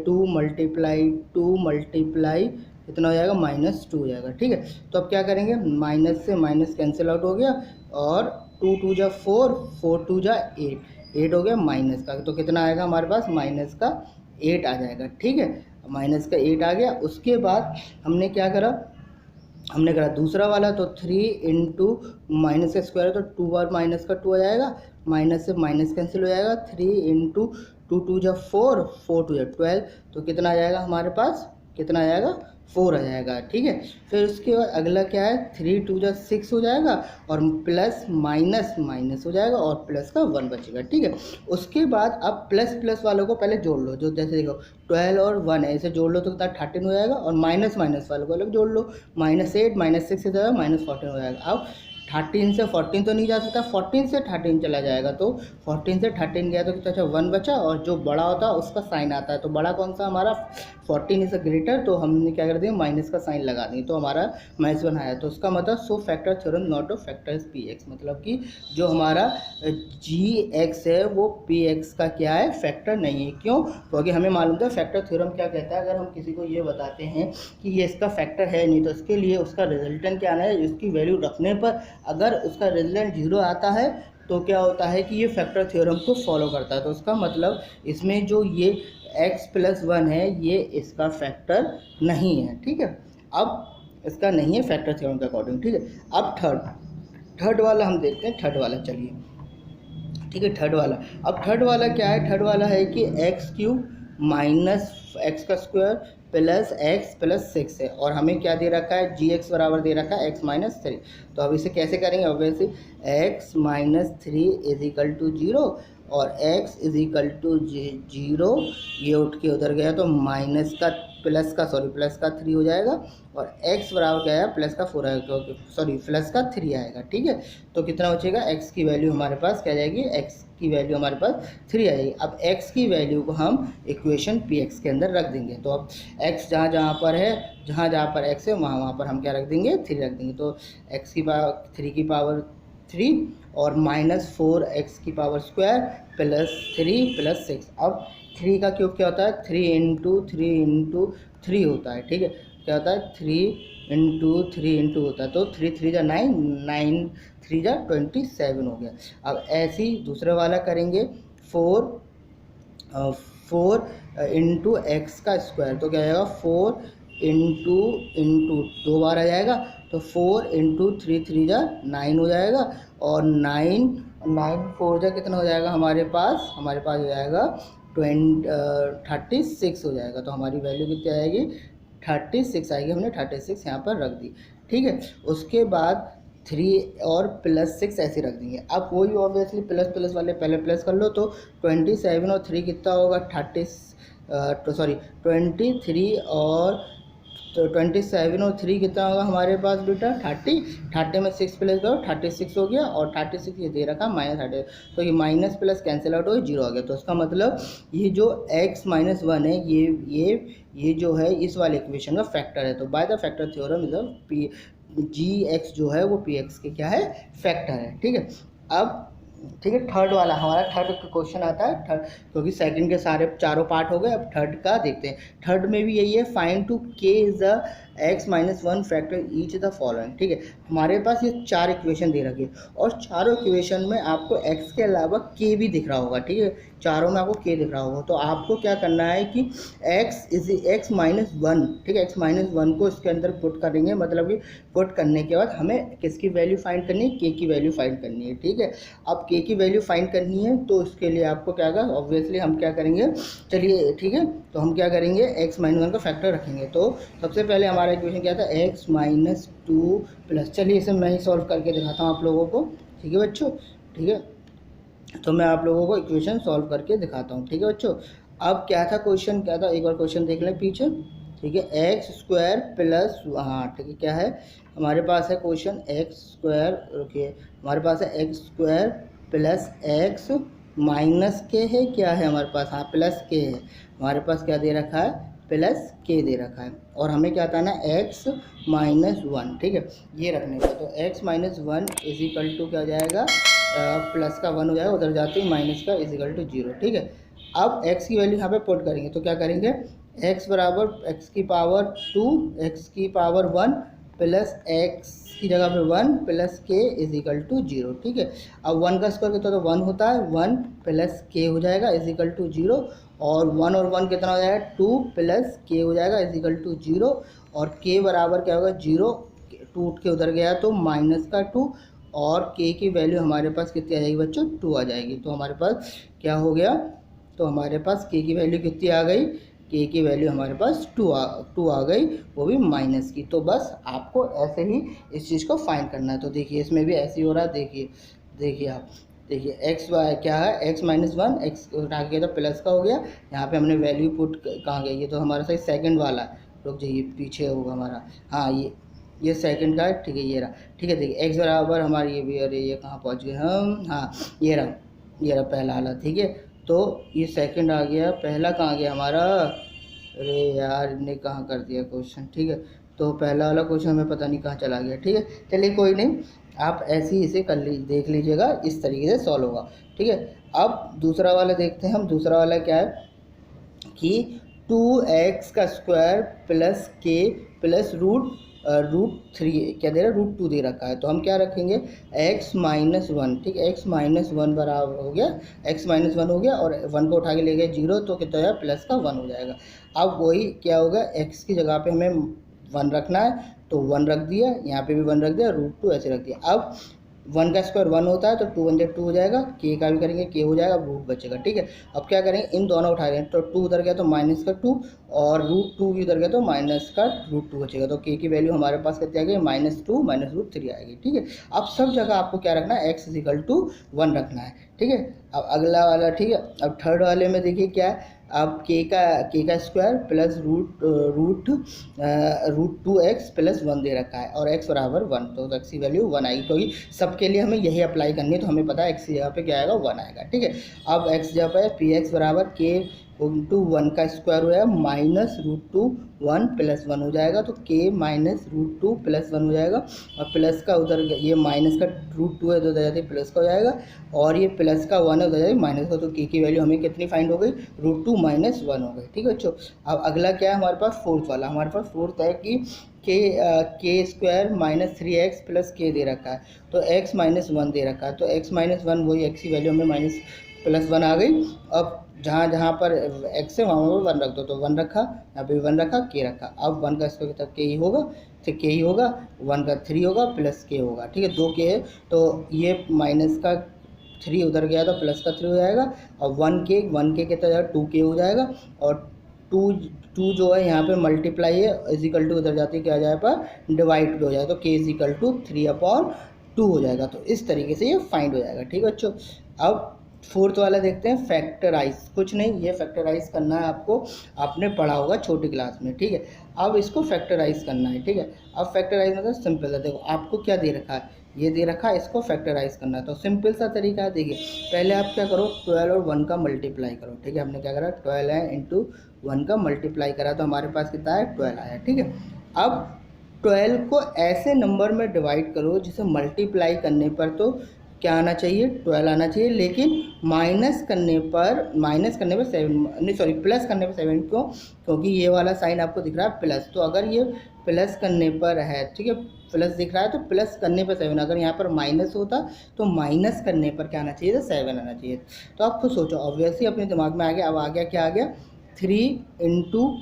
2 मल्टीप्लाई कितना हो जाएगा, -2 हो जाएगा। ठीक है, तो अब क्या करेंगे, माइनस से माइनस कैंसिल आउट हो गया और 2 2 जा 4, 4 2 जा 8 हो गया माइनस का, तो कितना आएगा हमारे पास, -8 आ जाएगा। ठीक है, -8 आ गया। उसके बाद हमने क्या करा, हमने करा दूसरा वाला, तो 3 × माइनस का स्क्वायर है तो 2 बार -2 आ जाएगा, माइनस से माइनस कैंसिल हो जाएगा, 3 × 2 2 जा 4, 4 2 जा 12, तो कितना आ जाएगा हमारे पास, कितना आ जाएगा 4 आ जाएगा। ठीक है, फिर उसके बाद अगला क्या है, 3 2 जा 6 हो जाएगा और प्लस माइनस माइनस हो जाएगा और प्लस का 1 बचेगा। ठीक है, उसके बाद अब प्लस प्लस वालों को पहले जोड़ लो, जो जैसे देखो 12 और 1 है, इसे जोड़ लो तो कितना 13 हो जाएगा, और माइनस माइनस वालों को अलग जोड़ लो, -8 -6 हो जाएगा, -14 हो जाएगा। अब 13 से 14 तो नहीं जा सकता, 14 से 13 चला जाएगा, तो 14 से 13 गया तो कितना अच्छा 1 बचा, और जो बड़ा होता है उसका साइन आता है, तो बड़ा कौन सा हमारा 14 इज अ ग्रेटर, तो हमने क्या कर दिया माइनस का साइन लगा दी, तो हमारा -1 आया। तो उसका मतलब so factor theorem not a factor is P X, मतलब कि जो हमारा जी एक्स है वो पी एक्स का क्या है, फैक्टर नहीं है। क्यों, क्योंकि हमें मालूम था फैक्टर थ्योरम क्या कहता है, अगर हम किसी को ये बताते हैं कि ये इसका फैक्टर है नहीं, तो इसके लिए उसका रिजल्टेंट क्या आना है, इसकी वैल्यू रखने पर अगर उसका रिजल्टेंट 0 आता है तो क्या होता है कि ये फैक्टर थ्योरम को फॉलो करता है। तो उसका मतलब इसमें जो ये x + 1 है ये इसका फैक्टर नहीं है। ठीक है, अब इसका नहीं है फैक्टर थ्योरम के अकॉर्डिंग। ठीक है, अब थर्ड वाला हम देखते हैं, थर्ड वाला चलिए। ठीक है, थर्ड वाला, अब थर्ड वाला क्या है, थर्ड वाला है कि x³ - x² प्लस x + 6 है, और हमें क्या दे रखा है, gx बराबर दे रखा है x - 3। तो अब इसे कैसे करेंगे, ऑब्वियसली x - 3 = 0 और x = 0, ये उठ के उधर गया तो प्लस का 3 हो जाएगा, और x बराबर क्या है, प्लस का 4 आएगा, प्लस का 3 आएगा। ठीक है, तो कितना बचेगा, x की वैल्यू हमारे पास क्या जाएगी, x की वैल्यू हमारे पास 3 आ जाएगी। अब x की वैल्यू को हम इक्वेशन px के अंदर रख देंगे, तो अब x जहाँ जहाँ पर है, जहाँ जहाँ पर x है वहाँ पर हम क्या रख देंगे, 3 रख देंगे। तो x की पावर 3 की पावर 3 और -4x की पावर स्क्वायर प्लस 3 + 6। अब 3 का क्यूब क्या होता है, 3 × 3 × 3 होता है। ठीक है, क्या होता है, 3 × 3 होता है, तो 3 3 जा 9, 9 3 जा 27 हो गया। अब ऐसे ही दूसरे वाला करेंगे, 4 × x², तो क्या आएगा, 4 × 2 बार आ जाएगा, तो 4 × 3 3 जा 9 हो जाएगा, और 9 4 जा कितना हो जाएगा हमारे पास हो जाएगा 36 हो जाएगा। तो हमारी वैल्यू कितनी आएगी, 36 आएगी, हमने 36 यहाँ पर रख दी। ठीक है, उसके बाद 3 और +6 ऐसे रख देंगे। अब वही ऑब्वियसली प्लस प्लस वाले पहले प्लस कर लो, तो 27 और 3 कितना होगा, 23 और 27 और 3 कितना होगा हमारे पास बेटा, 30 में 6 प्लस करो, 36 हो गया, और 36 ये दे रखा -30, तो ये माइनस प्लस कैंसिल आउट हो 0 आ गया। तो उसका मतलब ये जो x - 1 है ये जो है इस वाले इक्वेशन का फैक्टर है। तो by the factor theorem is gx जो है वो px के क्या है, फैक्टर है। ठीक है, अब ठीक है, थर्ड वाला हमारा थर्ड क्वेश्चन आता है, थर्ड, क्योंकि सेकंड के सारे चारों पार्ट हो गए, अब थर्ड का देखते हैं। थर्ड में भी यही है, find to k is the x - 1 factor each the following. ठीक है, हमारे पास ये 4 इक्वेशन दे रखी है, और चारों इक्वेशन में आपको x के अलावा k भी दिख रहा होगा। ठीक है, चारों में आपको k दिख रहा होगा, तो आपको क्या करना है कि x - 1, ठीक है, x - 1 को इसके अंदर पुट करेंगे, मतलब कि पुट करने के बाद हमें किसकी वैल्यू फाइंड करनी है, k की वैल्यू फाइंड करनी है। ठीक है, अब k की वैल्यू फाइंड करनी है, तो इसके लिए आपको क्या होगा, ऑब्वियसली हम क्या करेंगे, चलिए ठीक है, तो हम क्या करेंगे, x - 1 का फैक्टर रखेंगे। तो सबसे पहले हमारा इक्वेशन क्या था, x - 2 प्लस, चलिए इसे मैं ही सॉल्व करके दिखाता हूँ आप लोगों को। ठीक है बच्चों, ठीक है, तो मैं आप लोगों को इक्वेशन सॉल्व करके दिखाता हूँ। ठीक है बच्चों, अब क्या था क्वेश्चन, क्या था, एक बार क्वेश्चन देख लें पीछे। ठीक है, x² प्लस, हाँ ठीक है, क्या है हमारे पास है क्वेश्चन, x², रुकिए, हमारे पास है x² प्लस x माइनस के है, क्या है हमारे पास, हाँ प्लस के है, हमारे पास क्या दे रखा है, प्लस के दे रखा है, और हमें क्या था ना, x - 1। ठीक है, ये रखने का, तो x - 1 = क्या हो जाएगा, प्लस का 1 हो जाएगा, उधर जाते ही माइनस का = 0। ठीक है, अब x की वैल्यू यहाँ पे पुट करेंगे, तो क्या करेंगे, x बराबर x की पावर 2, x की पावर 1 प्लस x की जगह पे 1 प्लस k = 0। ठीक है, अब 1 का स्क्वायर कितना, तो 1 होता है, 1 प्लस k हो जाएगा = 0, और 1 और 1 कितना हो जाएगा, 2 प्लस k हो जाएगा = 0, और k बराबर क्या होगा, 0, 2 के उधर गया तो माइनस का 2, और k की वैल्यू हमारे पास कितनी आ जाएगी बच्चों, 2 आ जाएगी। तो हमारे पास क्या हो गया, तो हमारे पास के की वैल्यू कितनी आ गई, के की वैल्यू हमारे पास 2 आ गई, वो भी माइनस की। तो बस आपको ऐसे ही इस चीज़ को फाइंड करना है। तो देखिए इसमें भी ऐसे ही हो रहा है, देखिए आप देखिए एक्स वाई क्या है, एक्स माइनस वन, एक्स उठा के तो प्लस का हो गया, यहाँ पे हमने वैल्यू पुट कहाँ गई, ये तो हमारा सही सेकंड वाला है, रुक जाइए पीछे होगा हमारा, हाँ ये सेकंड का है, ठीक है ये रहा, ठीक है। देखिए एक्स बराबर हमारी ये भी, अरे ये कहाँ पहुँच गए हम, हाँ ये रहा पहला वाला, ठीक है। तो ये सेकंड आ गया, पहला कहाँ गया हमारा, अरे यार ने कहाँ कर दिया क्वेश्चन, ठीक है। तो पहला वाला क्वेश्चन हमें पता नहीं कहाँ चला गया, ठीक है। चलिए कोई नहीं, आप ऐसे ही इसे देख लीजिएगा, इस तरीके से सॉल्व होगा, ठीक है। अब दूसरा वाला देखते हैं हम। दूसरा वाला क्या है कि 2x का स्क्वायर प्लस के प्लस रूट 3 क्या दे रहा है, रूट 2 दे रखा है। तो हम क्या रखेंगे, x माइनस वन, ठीक है। x माइनस वन बराबर हो गया, x माइनस वन हो गया, और 1 को उठा के ले गए 0, तो कितना हो जाएगा, प्लस का 1 हो जाएगा। अब वही क्या होगा, x की जगह पे हमें 1 रखना है, तो 1 रख दिया, यहाँ पे भी 1 रख दिया, रूट 2 ऐसे रख दिया। अब 1 का स्क्वायर 1 होता है, तो 2 1 2 हो जाएगा, के का भी करेंगे, के हो जाएगा, रूट बचेगा, ठीक है। अब क्या करेंगे, इन दोनों उठा रहे हैं, तो 2 उधर गया तो माइनस का 2, और रूट 2 भी उधर गया तो माइनस का रूट 2 बचेगा। तो के की वैल्यू हमारे पास कितनी आ गई, -2 माइनस रूट 3 आएगी, ठीक है। अब सब जगह आपको क्या रखना है, x = 1 रखना है, ठीक है। अब अगला वाला, ठीक है। अब थर्ड वाले में देखिए क्या है, अब के का square plus root 2x plus 1 दे रखा है, और x बराबर 1, तो x की वैल्यू 1 आएगी। तो सबके लिए हमें यही अप्लाई करनी है, तो हमें पता है x की जगह पे क्या आएगा, 1 आएगा, ठीक है। अब x जगह पे px बराबर k इंटू 1 का स्क्वायर हो जाएगा माइनस रूट 2 1 प्लस 1 हो जाएगा, तो k माइनस रूट 2 प्लस 1 हो जाएगा, और प्लस का उधर ये माइनस का रूट 2 है तो उधर जाते प्लस का हो जाएगा, और ये प्लस का 1 है उधर जाते माइनस का। तो k की वैल्यू हमें कितनी फाइंड हो गई, रूट 2 माइनस 1 हो गई, ठीक है बच्चों। अब अगला क्या है हमारे पास, फोर्थ वाला। हमारे पास फोर्थ है कि के स्क्वायर माइनस 3x प्लस के दे रखा है, तो x माइनस 1 दे रखा है, तो x माइनस 1 वही x की वैल्यू हमें माइनस प्लस 1 आ गई। अब जहाँ पर x है वहाँ पर 1 रख दो, तो 1 रखा, यहाँ पे 1 रखा, के रखा। अब 1 का स्क्वायर तक के ही होगा, तो के ही होगा, 1 का 3 होगा प्लस के होगा, ठीक है। 2 के है, तो ये माइनस का 3 उधर गया तो प्लस का 3 हो जाएगा, और 1 के कितना जाएगा, 2 के हो जाएगा, और 2 जो है यहाँ पे मल्टीप्लाई है, इजिकल टू उधर जाती क्या जाए पर डिवाइड पे हो जाएगा, तो k = 3/2 हो जाएगा। तो इस तरीके से ये फाइंड हो जाएगा, ठीक है बच्चों। अब फोर्थ वाला देखते हैं, फैक्टराइज। कुछ नहीं, ये फैक्टराइज करना है आपको, आपने पढ़ा होगा छोटी क्लास में, ठीक है। अब इसको फैक्टराइज करना है, ठीक है। अब फैक्टराइज मतलब सिंपल है, देखो आपको क्या दे रखा है, ये दे रखा है, इसको फैक्टराइज करना है। तो सिंपल सा तरीका है, देखिए पहले आप क्या करो, 12 और 1 का मल्टीप्लाई करो, ठीक है। हमने क्या करा, 12 है इंटू 1 का मल्टीप्लाई करा, तो हमारे पास कितना है, 12 आया, ठीक है। अब 12 को ऐसे नंबर में डिवाइड करो जिसे मल्टीप्लाई करने पर तो क्या आना चाहिए, 12 आना चाहिए, लेकिन माइनस करने पर 7 नहीं, सॉरी प्लस करने पर 7, क्यों, क्योंकि ये वाला साइन आपको दिख रहा है प्लस, तो अगर ये प्लस करने पर है, ठीक है, प्लस दिख रहा है तो प्लस करने पर 7, अगर यहाँ पर माइनस होता तो माइनस करने पर क्या आना चाहिए, तो 7 आना चाहिए। तो आप खुद सोचो, ऑब्वियसली अपने दिमाग में आ गया। अब आ गया, क्या आ गया, 3 ×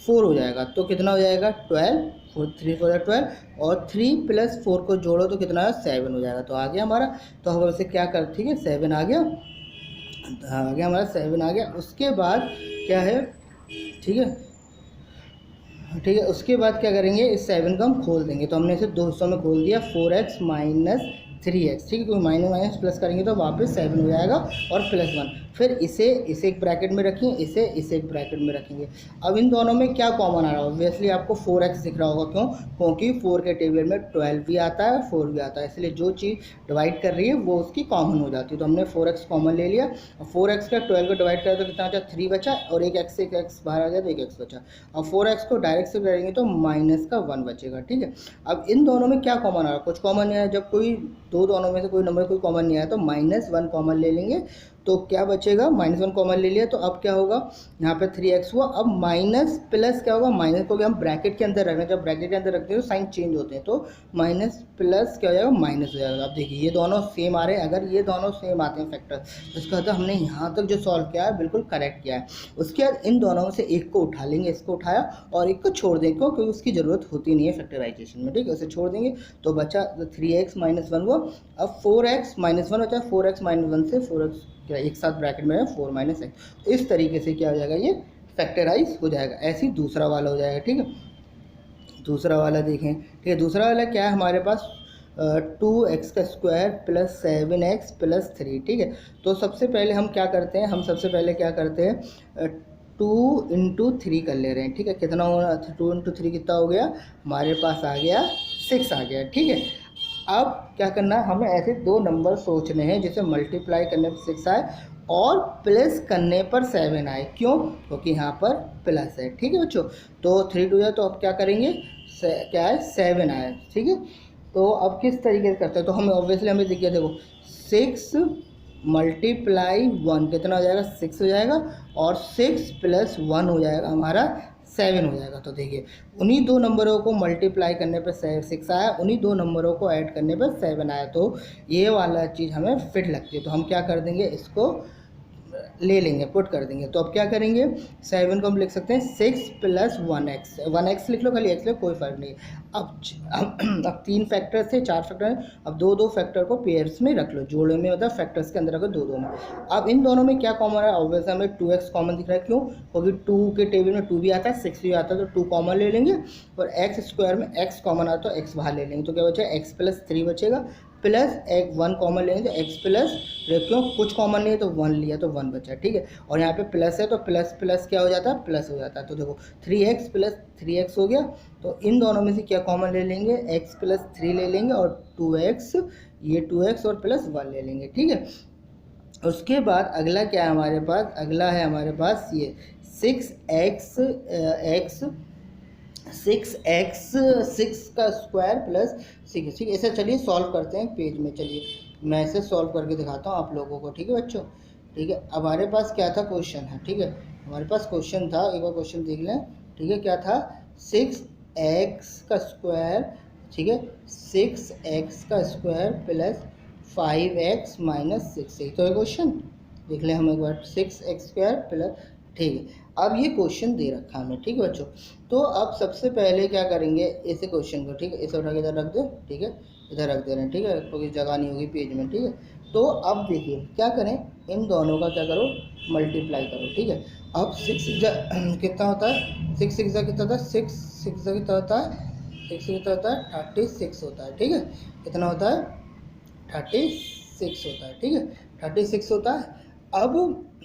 4 हो जाएगा, तो कितना हो जाएगा, 12, 3 4 12, और 3 + 4 को जोड़ो तो कितना है, 7 हो जाएगा। तो आ गया हमारा, तो हम वैसे क्या कर, ठीक है, 7 आ गया, हमारा 7 आ गया। उसके बाद क्या है, ठीक है, उसके बाद क्या करेंगे, इस 7 को हम खोल देंगे, तो हमने इसे 2 हिस्सों में खोल दिया, 4x माइनस 3x, ठीक है, क्योंकि माइनस माइनस प्लस करेंगे तो वापस 7 हो जाएगा, और +1, फिर इसे एक ब्रैकेट में रखेंगे, इसे एक ब्रैकेट में रखेंगे। अब इन दोनों में क्या कॉमन आ रहा है, ऑब्वियसली आपको 4x दिख रहा होगा, क्यों, क्योंकि 4 के टेबल में 12 भी आता है, 4 भी आता है, इसलिए जो चीज़ डिवाइड कर रही है वो उसकी कॉमन हो जाती है। तो हमने 4x कॉमन ले लिया, और 4x का 12 को डिवाइड करें तो कितना बचा, 3 बचा, और एक x बाहर आ गया तो एक x बचा, और 4x को डायरेक्ट से करेंगे तो -1 बचेगा, ठीक है। अब इन दोनों में क्या कॉमन आ रहा है, कुछ कॉमन नहीं आया, जब कोई दोनों में से कोई नंबर कोई कॉमन नहीं आया तो -1 कॉमन ले लेंगे, तो क्या बचेगा, -1 कॉमन ले लिया, तो अब क्या होगा, यहाँ पे 3x हुआ। अब माइनस प्लस क्या होगा, माइनस को हम ब्रैकेट के अंदर रखना, जब ब्रैकेट के अंदर रखते हैं तो साइन चेंज होते हैं, तो माइनस प्लस क्या हो जाएगा, माइनस हो जाएगा। अब देखिए ये दोनों सेम आ रहे हैं, अगर ये दोनों सेम आते हैं फैक्टर, तो इसका मतलब हमने यहाँ तक जो सॉल्व किया है बिल्कुल करेक्ट किया है। उसके बाद इन दोनों में से एक को उठा लेंगे, इसको उठाया, और एक को छोड़ देंगे, क्योंकि उसकी ज़रूरत होती नहीं है फैक्टराइजेशन में, ठीक है, उसे छोड़ देंगे, तो बचा 3x - 1 हुआ। अब 4x - 1 बचा, 4x - 1 से 4x क्या एक साथ ब्रैकेट में है 4 माइनस एक्स। इस तरीके से क्या हो जाएगा, ये फैक्टराइज हो जाएगा। ऐसे ही दूसरा वाला हो जाएगा, ठीक है। दूसरा वाला देखें, ठीक है। दूसरा वाला क्या है हमारे पास, 2x का स्क्वायर प्लस 7x प्लस 3, ठीक है। तो सबसे पहले हम क्या करते हैं, हम सबसे पहले क्या करते हैं, 2 इंटू 3 कर ले रहे हैं, ठीक है। कितना होगा, 2 इंटू 3 कितना हो गया, हमारे पास आ गया 6 आ गया, ठीक है। अब क्या करना है, हमें ऐसे दो नंबर सोचने हैं जिसे मल्टीप्लाई करने पर 6 आए और प्लस करने पर 7 आए। क्यों, क्योंकि यहाँ पर प्लस है, ठीक है बच्चों। तो 3 2 है, तो अब क्या करेंगे, क्या है 7 आए, ठीक है। तो अब किस तरीके से करते हैं, तो हमें ऑब्वियसली हमें दिख गया, देखो 6 मल्टीप्लाई 1 कितना हो जाएगा, 6 हो जाएगा, और 6 प्लस 1 हो जाएगा हमारा 7 हो जाएगा। तो देखिए उन्हीं दो नंबरों को मल्टीप्लाई करने पर 6 आया, उन्हीं दो नंबरों को ऐड करने पर 7 आया। तो ये वाला चीज़ हमें फिट लगती है, तो हम क्या कर देंगे, इसको ले लेंगे, पुट कर देंगे। तो अब क्या करेंगे, 7 को हम लिख सकते हैं 6 प्लस 1x लिख लो, खाली x लिख, कोई फर्क नहीं। अब 3 फैक्टर थे, 4 फैक्टर हैं, अब दो फैक्टर को पेयर्स में रख लो, जोड़े में मतलब फैक्टर्स के अंदर रखो दो में। अब इन दोनों में क्या कॉमन है, ऑब्वियसली हमें 2x कॉमन दिख रहा है। क्यों, क्योंकि 2 के टेबल में 2 भी आता है, 6 भी आता है, तो 2 कॉमन ले लेंगे, और एक्स स्क्वायर में x कॉमन आता है तो x बाहर ले लेंगे। तो क्या बचेगा, x प्लस 3 बचेगा, प्लस एक 1 कॉमन लेंगे तो x प्लस, क्यों कुछ कॉमन नहीं है तो 1 लिया तो 1 बचा, ठीक है। और यहाँ पे प्लस है तो प्लस प्लस क्या हो जाता है, प्लस हो जाता है। तो देखो 3x प्लस 3x हो गया। तो इन दोनों में से क्या कॉमन ले लेंगे, x प्लस 3 ले लेंगे, और 2x, ये 2x और प्लस 1 ले लेंगे, ठीक है। उसके बाद अगला क्या है हमारे पास, अगला है हमारे पास ये 6 का स्क्वायर प्लस 6, ठीक है। ऐसे चलिए सॉल्व करते हैं पेज में, चलिए मैं इसे सॉल्व करके दिखाता हूँ आप लोगों को, ठीक है बच्चों, ठीक है। अब हमारे पास क्या था, क्वेश्चन है, ठीक है। हमारे पास क्वेश्चन था, एक बार क्वेश्चन देख लें, ठीक है। क्या था, 6x का स्क्वायर, ठीक है, 6x का स्क्वायर प्लस 5x माइनस 6, तो ये क्वेश्चन देख लें हम एक बार, 6x स्क्वायर प्लस, ठीक है। अब ये क्वेश्चन दे रखा हमें, ठीक है बच्चों। तो अब सबसे पहले क्या करेंगे, इसे क्वेश्चन को, ठीक है, इसे उठा के इधर रख दो, ठीक है, इधर रख दे रहे हैं, ठीक है, क्योंकि जगह नहीं होगी पेज में, ठीक है। तो अब देखिए क्या करें, इन दोनों का क्या करो, मल्टीप्लाई करो, ठीक है। अब 6 कितना होता है, 6 6 कितना होता है, 6 6 कितना होता है, 6 कितना होता है, 36 होता है, ठीक है। कितना होता है, 36 होता है, ठीक है, 36 होता है। अब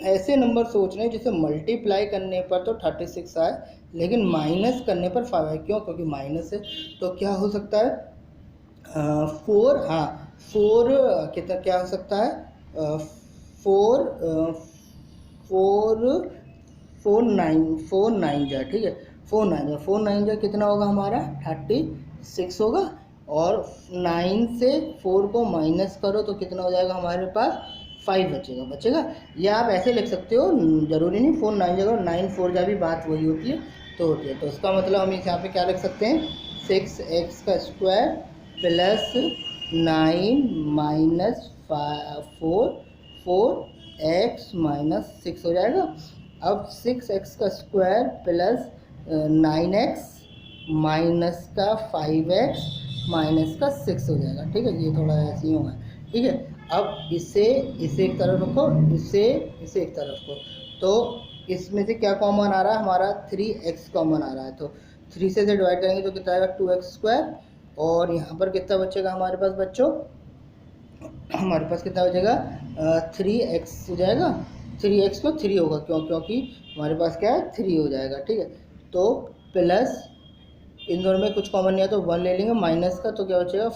ऐसे नंबर सोच रहे हैं जिसे मल्टीप्लाई करने पर तो 36 आए, लेकिन माइनस करने पर 5 आए। क्यों, क्योंकि माइनस है, तो क्या हो सकता है, 4, हाँ 4 कितना क्या हो सकता है, 4 4 9 जा, ठीक है, 4 9 जा कितना होगा हमारा, 36 होगा। और 9 से 4 को माइनस करो तो कितना हो जाएगा हमारे पास, 5 बचेगा। या आप ऐसे लिख सकते हो, जरूरी नहीं 4 9 जगह 9 4 जा भी बात वही होती है, तो होती है। तो इसका मतलब हम यहाँ पे क्या लिख सकते हैं, 6x का square plus 9 minus 4x minus 6 हो जाएगा। अब 6x का स्क्वायर प्लस 9x माइनस का 5x माइनस का 6 हो जाएगा, ठीक है। ये थोड़ा ऐसे ही होगा, ठीक है। अब इसे एक तरफ रखो, इसे एक तरफ रखो, तो इसमें से क्या कॉमन आ रहा है हमारा, 3x कॉमन आ रहा है। तो 3 से डिवाइड करेंगे तो कितना आएगा, 2x स्क्वायर, और यहाँ पर कितना बचेगा हमारे पास बच्चों, हमारे पास कितना बचेगा, 3x हो जाएगा। 3x को 3 होगा, क्योंकि हमारे पास क्या है, 3 हो जाएगा, ठीक है। तो प्लस इन दोनों में कुछ कॉमन नहीं है तो 1 ले लेंगे, माइनस का तो क्या बचेगा,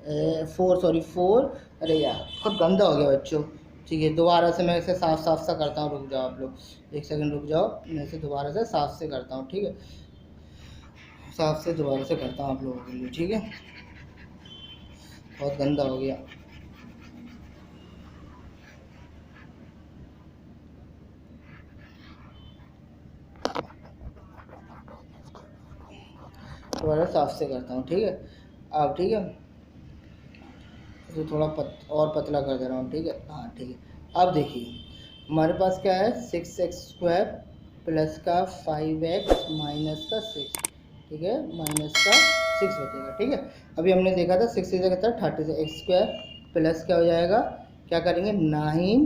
4, अरे यार बहुत गंदा हो गया बच्चों, ठीक है। दोबारा से मैं इसे साफ सा करता हूँ, रुक जाओ आप लोग, एक सेकंड रुक जाओ, मैं इसे दोबारा से साफ से करता हूँ, ठीक है, साफ से दोबारा से करता हूँ आप लोगों के लिए, ठीक है, बहुत गंदा हो गया। दोबारा साफ से करता हूँ, ठीक है। अब ठीक है, तो थोड़ा और पतला कर दे रहा हूँ, ठीक है, हाँ ठीक है। अब देखिए हमारे पास क्या है, 6x स्क्वायर प्लस का 5x माइनस का 6, ठीक है, माइनस का 6 बचेगा, ठीक है। अभी हमने देखा था 6 से कितना 30 से, x स्क्वायर प्लस क्या हो जाएगा, क्या करेंगे 9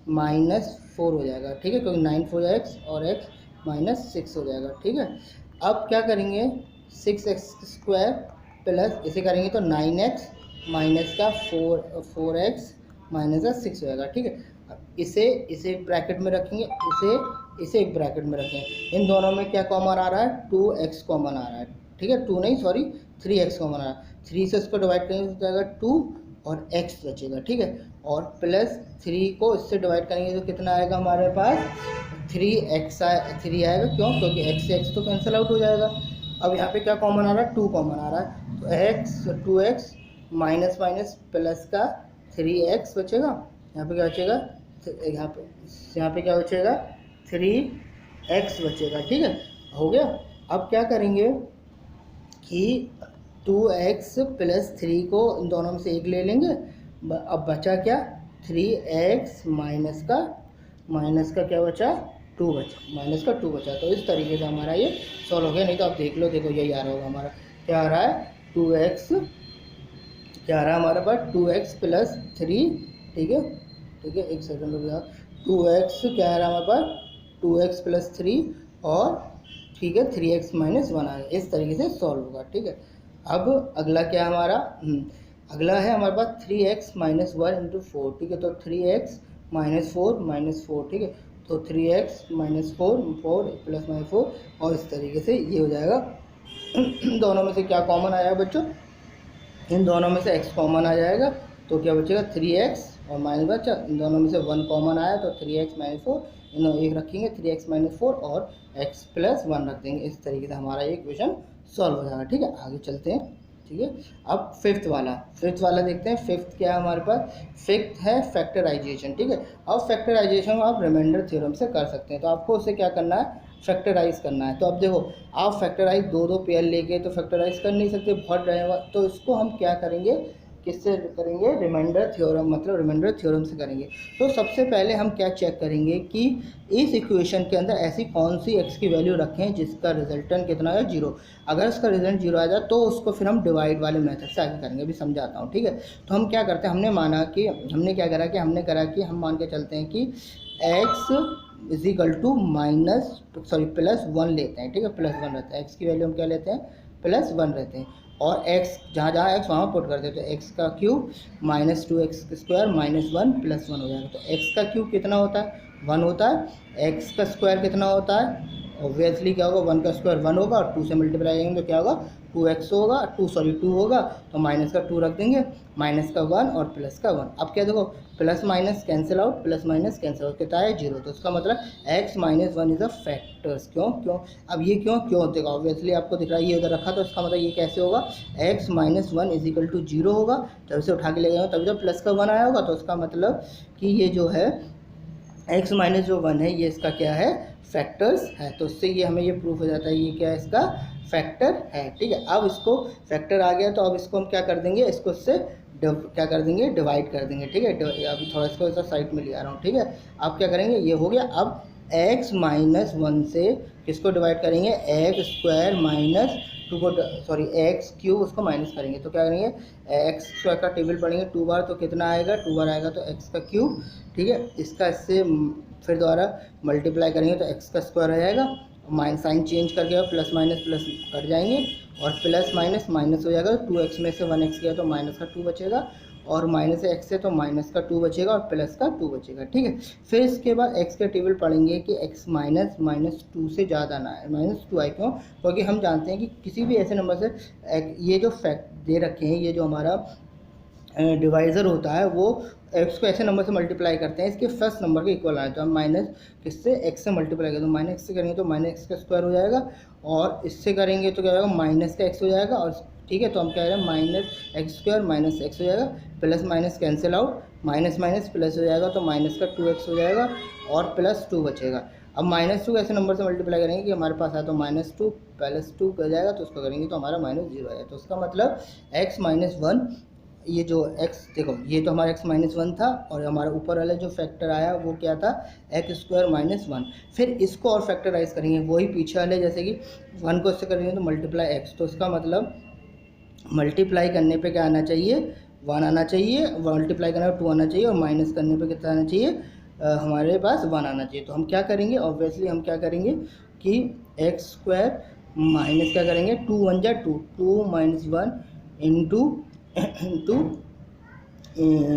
माइनस 4 हो जाएगा, ठीक है, क्योंकि 9 4 एक्स और एक्स माइनस 6 हो जाएगा, ठीक है। अब क्या करेंगे 6x² प्लस इसे करेंगे तो 9x माइनस का 4x माइनस का 6 हो जाएगा, ठीक है। अब इसे ब्रैकेट में रखेंगे, इसे एक ब्रैकेट में रखेंगे। इन दोनों में क्या कॉमन आ रहा है 2x कॉमन आ रहा है, ठीक है, 2 नहीं सॉरी 3x कॉमन आ रहा है। 3 से इसको डिवाइड करेंगे तो जाएगा 2 और x बचेगा, ठीक है। और प्लस 3 को इससे डिवाइड करेंगे तो कितना आएगा हमारे पास 3x 3 आएगा, क्यों, क्योंकि x से x तो कैंसिल आउट हो जाएगा। अब यहाँ पे क्या कॉमन आ रहा है 2 कॉमन आ रहा है, तो x 2x minus minus plus का 3x बचेगा। यहाँ पे क्या बचेगा, यहाँ पे क्या बचेगा 3x बचेगा, ठीक है, हो गया। अब क्या करेंगे कि 2x प्लस 3 को इन दोनों में से एक ले लेंगे। अब बचा क्या 3x माइनस का क्या बचा 2 बचा, माइनस का 2 बचा। तो इस तरीके से हमारा ये सॉल्व हो गया। नहीं तो आप देख लो, देखो यही आ रहा होगा हमारा, क्या आ रहा है 2x, क्या आ रहा है हमारे पास 2x प्लस 3, ठीक है, ठीक है, एक सेकंड हो गया, 2x क्या आ रहा है हमारे पास 2x प्लस 3 और ठीक है 3x माइनस 1 आ गया। इस तरीके से सॉल्व होगा, ठीक है। अब अगला क्या हमारा अगला है हमारे पास 3x माइनस 1 इंटू 4, ठीक है, तो 3x माइनस 4, ठीक है, तो 3x माइनस 4 प्लस माइनस 4 और इस तरीके से ये हो जाएगा। दोनों में से क्या कॉमन आया बच्चों, इन दोनों में से x कॉमन आ जाएगा तो क्या बचेगा 3x और माइनस बचा, इन दोनों में से 1 कॉमन आया तो 3x माइनस 4, इन एक रखेंगे 3x माइनस 4 और x प्लस 1 रख देंगे। इस तरीके से हमारा ये क्वेश्चन सॉल्व हो जाएगा, ठीक है। आगे चलते हैं, ठीक है। अब फिफ्थ वाला देखते हैं। फिफ्थ क्या है हमारे पास, फिफ्थ है फैक्टराइजेशन, ठीक है। अब फैक्टराइजेशन आप रिमाइंडर थ्योरम से कर सकते हैं। तो आपको उसे क्या करना है फैक्टराइज करना है। तो अब देखो आप फैक्टराइज दो पेयर लेके तो फैक्टराइज कर नहीं सकते, बहुत रहेगा। तो इसको हम क्या करेंगे, किससे करेंगे, रिमाइंडर थ्योरम, मतलब रिमाइंडर थ्योरम से करेंगे। तो सबसे पहले हम क्या चेक करेंगे कि इस इक्वेशन के अंदर ऐसी कौन सी x की वैल्यू रखें जिसका रिजल्टेंट कितना है 0। अगर इसका रिजल्ट 0 आ जाए तो उसको फिर हम डिवाइड वाले मेथड से आगे करेंगे, अभी समझाता हूँ, ठीक है। तो हम क्या करते हैं, हमने क्या करा कि हम मान के चलते हैं कि x is equal two plus 1 लेते हैं, ठीक है, प्लस 1 रहता है। x की वैल्यू हम क्या लेते हैं प्लस 1 रहते हैं और x जहाँ x वहाँ पुट करते हैं तो x का cube minus 2x² minus 1 plus 1 हो जाएगा। तो x का क्यूब कितना होता है 1 होता है, x का स्क्वायर कितना होता है, ऑब्वियसली क्या होगा 1 का स्क्वायर 1 होगा और 2 से मल्टीप्लाई करेंगे तो क्या होगा 2x होगा, 2 होगा तो माइनस का 2 रख देंगे, माइनस का 1 और प्लस का 1। अब क्या देखो plus minus cancel out, plus minus cancel out, कितना है 0। तो इसका मतलब x minus 1 is a factors. क्यों, अब ये क्यों देखो ऑब्वियसली आपको दिख रहा है ये उधर रखा, तो इसका मतलब ये कैसे होगा x minus 1 is equal to 0 होगा। जब इसे उठा के ले गए तभी तो प्लस का 1 आया होगा। तो इसका मतलब कि ये जो है x माइनस जो 1 है ये इसका क्या है फैक्टर्स है। तो इससे ये हमें ये प्रूफ हो जाता है ये क्या है इसका फैक्टर है, ठीक है। अब इसको फैक्टर आ गया तो अब इसको हम क्या कर देंगे, इसको इससे क्या कर देंगे डिवाइड कर देंगे, ठीक है। अभी थोड़ा इसको ऐसा साइड में ले आ रहा हूँ, ठीक है। अब क्या करेंगे ये हो गया। अब x माइनस 1 से किसको डिवाइड करेंगे x स्क्वायर माइनस 2 को x क्यूब उसको माइनस करेंगे तो क्या करेंगे x स्क्वायर का टेबल पढ़ेंगे 2 बार तो कितना आएगा 2 बार आएगा तो x का क्यूब, ठीक है। इसका इससे फिर दोबारा मल्टीप्लाई करेंगे तो x का स्क्वायर आ जाएगा, माइनस साइन चेंज करके प्लस माइनस प्लस कट जाएंगे और प्लस माइनस माइनस हो जाएगा। 2x में से 1x गया तो माइनस का 2 बचेगा और माइनस x से तो माइनस का 2 बचेगा और प्लस का 2 बचेगा, ठीक है। फिर इसके बाद x के टेबल पढ़ेंगे कि x माइनस 2 से ज़्यादा ना है, माइनस 2 आए। क्यों, क्योंकि हम जानते हैं कि किसी भी ऐसे नंबर से ये जो फैक्ट दे रखे हैं, ये जो हमारा डिवाइज़र होता है वो x को ऐसे नंबर से मल्टीप्लाई करते हैं इसके फर्स्ट नंबर के इक्वल आए। तो हम माइनस किससे x से मल्टीप्लाई करें तो माइनस x से करेंगे तो माइनस x का स्क्वायर हो जाएगा और इससे करेंगे तो क्या होगा माइनस का x हो जाएगा और ठीक है। तो हम क्या कह रहे हैं minus x square minus x हो जाएगा, plus minus cancel out, minus minus plus हो जाएगा तो माइनस का 2x हो जाएगा और प्लस 2 बचेगा। अब माइनस 2 ऐसे नंबर से मल्टीप्लाई करेंगे कि हमारे पास आया तो माइनस 2 प्लस 2 हो जाएगा तो उसको करेंगे तो हमारा माइनस 0 आएगा। तो उसका मतलब x माइनस 1, ये जो x देखो ये तो हमारा x माइनस 1 था और हमारा ऊपर वाला जो फैक्टर आया वो क्या था x स्क्वायर माइनस 1। फिर इसको और फैक्टराइज करेंगे वही पीछे वाले, जैसे कि 1 को इससे करेंगे तो मल्टीप्लाई x, तो इसका मतलब मल्टीप्लाई करने पे क्या आना चाहिए 1 आना चाहिए, मल्टीप्लाई करने पर 2 आना चाहिए और माइनस करने पर कितना आना चाहिए, हमारे पास 1 आना चाहिए। तो हम क्या करेंगे, ऑब्वियसली हम क्या करेंगे कि एक्स स्क्वायर माइनस क्या करेंगे, 2 1 जा 2, 2 माइनस 1 इंटू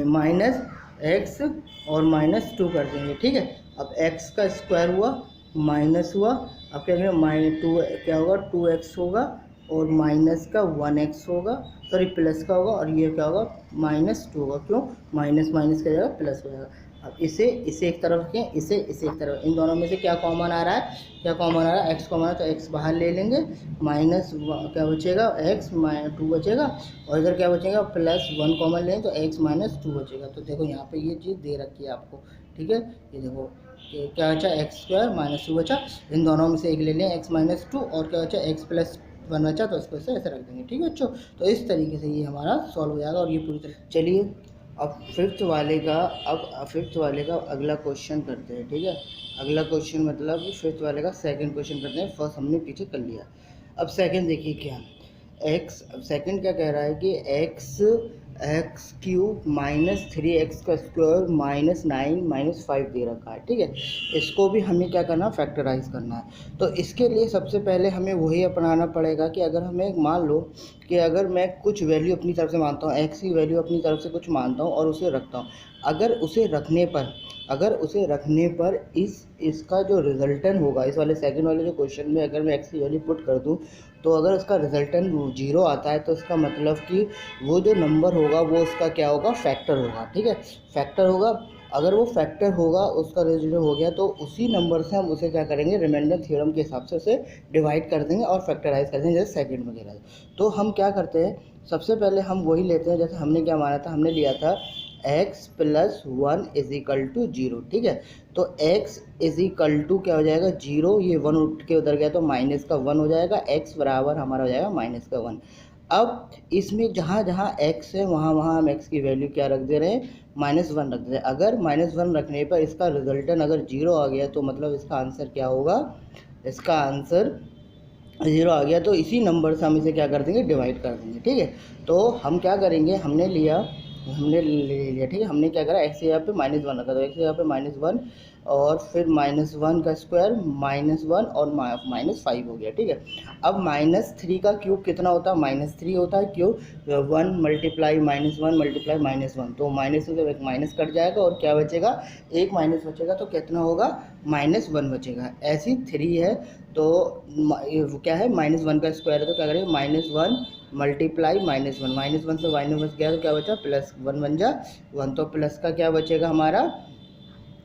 माइनस एक्स और माइनस 2 कर देंगे, ठीक है। अब एक्स का स्क्वायर हुआ माइनस हुआ, अब क्या करेंगे माइनस 2 क्या होगा 2x होगा और माइनस का 1x होगा, सॉरी प्लस का होगा और ये क्या होगा -2 होगा। क्यों, माइनस माइनस का जाएगा प्लस हो जाएगा। अब इसे एक तरफ रखें, इसे एक तरफ, इन दोनों में से क्या कॉमन आ रहा है, क्या कॉमन आ रहा है, एक्स कॉमन है तो एक्स बाहर ले लेंगे, माइनस क्या बचेगा एक्स 2 बचेगा और इधर क्या बचेगा +1 कॉमन लें तो x -2 बचेगा। तो देखो यहाँ पे ये चीज़ दे रखी है आपको, ठीक है। ये देखो क्या बचा x² -2 बचा, इन दोनों में से एक ले लें x -2 और क्या बचा x +1 बचा, तो इसको ऐसे रख देंगे, ठीक है बच्चों। तो इस तरीके से ये हमारा सॉल्व हो जाएगा और ये पूरी तरह। चलिए अब फिफ्थ वाले का अगला क्वेश्चन करते हैं, ठीक है। अगला क्वेश्चन मतलब फिफ्थ वाले का सेकंड क्वेश्चन करते हैं, फर्स्ट हमने पीछे कर लिया। अब सेकंड देखिए क्या एक्स, अब सेकंड क्या कह रहा है कि एक्स क्यूब -3x का स्क्वायर -9 -5 दे रखा है, ठीक है। इसको भी हमें क्या करना है, फैक्टराइज करना है। तो इसके लिए सबसे पहले हमें वही अपनाना पड़ेगा कि अगर हमें मान लो कि अगर मैं कुछ वैल्यू अपनी तरफ से मानता हूँ, एक्स की वैल्यू अपनी तरफ से कुछ मानता हूँ और उसे रखता हूँ, अगर उसे रखने पर इसका जो रिजल्टेंट होगा, इस वाले सेकंड वाले जो क्वेश्चन में अगर मैं एक्स की वैल्यू पुट कर दूं तो अगर उसका रिजल्टेंट 0 आता है तो इसका मतलब कि वो जो नंबर होगा वो उसका क्या होगा, फैक्टर होगा, ठीक है। फैक्टर होगा, अगर वो फैक्टर होगा, उसका रिजल्ट हो गया तो उसी नंबर से हम उसे क्या करेंगे, रिमाइंडर थ्योरम के हिसाब से उसे डिवाइड कर देंगे और फैक्टराइज कर देंगे, जैसे सेकंड वगैरह। तो हम क्या करते हैं, सबसे पहले हम वही लेते हैं, जैसे हमने क्या माना था, हमने लिया था x + 1 = 0, ठीक है। तो x = क्या हो जाएगा 0, ये 1 उठ के उधर गया तो माइनस का 1 हो जाएगा, x बराबर हमारा हो जाएगा -1। अब इसमें जहाँ जहाँ x है वहाँ वहाँ हम x की वैल्यू क्या रख दे रहे हैं, -1 रख दे रहे हैं। अगर -1 रखने पर इसका रिजल्टेंट अगर 0 आ गया तो मतलब इसका आंसर क्या होगा, इसका आंसर 0 आ गया तो इसी नंबर से हम इसे क्या कर देंगे, डिवाइड कर देंगे, ठीक है। तो हम क्या करेंगे, हमने ले लिया, ठीक है। हमने क्या करा, एक्स यहाँ पे -1 रखा, तो एक्स यहाँ पे -1 और फिर -1 का स्क्वायर -1 और -5 हो गया, ठीक है। अब -3 का क्यूब कितना होता है, -3 होता है क्यूब, 1 × -1 × -1, तो माइनस से एक माइनस कट जाएगा और क्या बचेगा, एक माइनस बचेगा, तो कितना होगा -1 बचेगा। ऐसी 3 है तो क्या है -1 का स्क्वायर है, तो क्या करेंगे -1 × -1 -1 से -1 गया तो क्या बचा +1 बन जा 1, तो प्लस का क्या बचेगा हमारा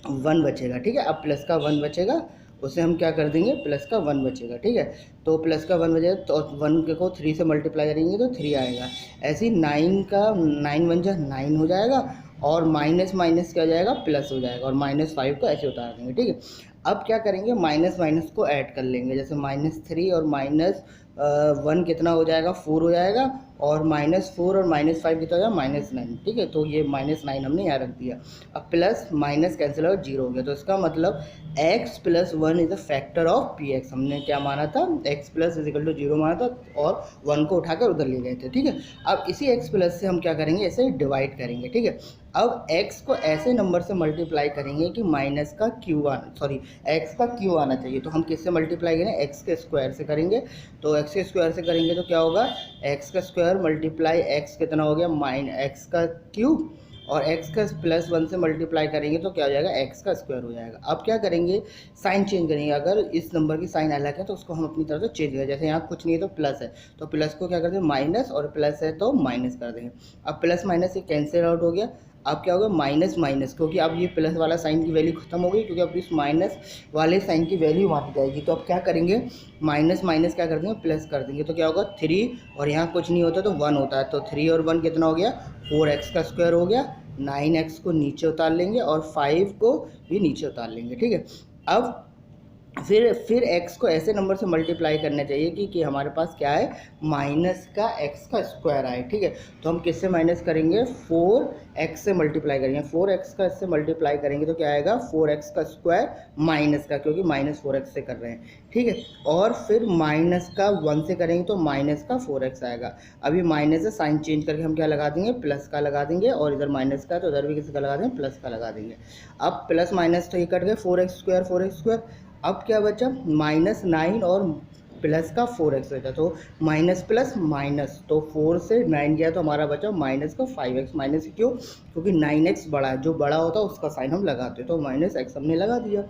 1 बचेगा, ठीक है। अब प्लस का 1 बचेगा, उसे हम क्या कर देंगे, प्लस का 1 बचेगा, ठीक है। तो प्लस का 1 बचेगा तो 1 को 3 से मल्टीप्लाई करेंगे तो 3 आएगा। ऐसे ही 9 बन जा 9 हो जाएगा और माइनस माइनस क्या हो जाएगा, प्लस हो जाएगा और -5 को ऐसे उतार देंगे, ठीक है। अब क्या करेंगे, माइनस माइनस को ऐड कर लेंगे, जैसे -3 और -1 कितना हो जाएगा, 4 हो जाएगा और -4 और -5 कितना हो जाएगा, -9, ठीक है। तो ये -9 हमने यहाँ रख दिया। अब प्लस माइनस कैंसिल हो 0 हो गया, तो इसका मतलब x + 1 is a factor of px। हमने क्या माना था, x + = 0 माना था और 1 को उठाकर उधर ले गए थे, ठीक है। अब इसी x प्लस से हम क्या करेंगे, ऐसे डिवाइड करेंगे, ठीक है। अब x को ऐसे नंबर से मल्टीप्लाई करेंगे कि x का क्यू आना चाहिए, तो हम किससे मल्टीप्लाई करें, x के स्क्वायर से करेंगे। तो x के स्क्वायर से करेंगे तो क्या होगा, x का स्क्वायर मल्टीप्लाई x कितना हो गया, x का क्यूब और x का +1 से मल्टीप्लाई करेंगे तो क्या हो जाएगा, x का स्क्वायर हो जाएगा। अब क्या करेंगे, साइन चेंज करेंगे, अगर इस नंबर की साइन अलग है तो उसको हम अपनी तरफ से चेंज करें। जैसे यहाँ कुछ नहीं है तो प्लस है तो प्लस को क्या कर देंगे माइनस, और प्लस है तो माइनस कर देंगे। अब प्लस माइनस ये कैंसिल आउट हो गया, अब क्या होगा माइनस माइनस, क्योंकि अब ये प्लस वाला साइन की वैल्यू खत्म हो गई, क्योंकि अब इस माइनस वाले साइन की वैल्यू वहाँ पर जाएगी। तो अब क्या करेंगे, माइनस माइनस क्या कर देंगे, प्लस कर देंगे, तो क्या होगा 3 और यहाँ कुछ नहीं होता तो 1 होता है, तो 3 और 1 कितना हो गया, 4x का स्क्वायर हो गया। 9x को नीचे उतार लेंगे और 5 को भी नीचे उतार लेंगे, ठीक है। अब फिर x को ऐसे नंबर से मल्टीप्लाई करना चाहिए कि हमारे पास क्या है, माइनस का x का स्क्वायर आए, ठीक है। तो हम किससे माइनस करेंगे, 4x से मल्टीप्लाई करेंगे, 4x का इससे मल्टीप्लाई करेंगे तो क्या आएगा, 4x का स्क्वायर माइनस का, क्योंकि माइनस 4x से कर रहे हैं, ठीक है। और फिर माइनस का 1 से करेंगे तो माइनस का 4x आएगा। अभी माइनस से साइन चेंज करके हम क्या लगा देंगे, प्लस का लगा देंगे, और इधर माइनस का तो उधर भी किसी का लगा देंगे, प्लस का लगा देंगे। अब प्लस माइनस तो ये कट गए, 4x स्क्वायर। अब क्या बचा, -9 और प्लस का 4x बचा, तो माइनस प्लस माइनस, तो 4 से 9 गया तो हमारा बचा माइनस का 5x। माइनस क्यों, क्योंकि 9x बड़ा है, जो बड़ा होता है उसका साइन हम लगाते हैं, तो माइनस x हमने लगा दिया।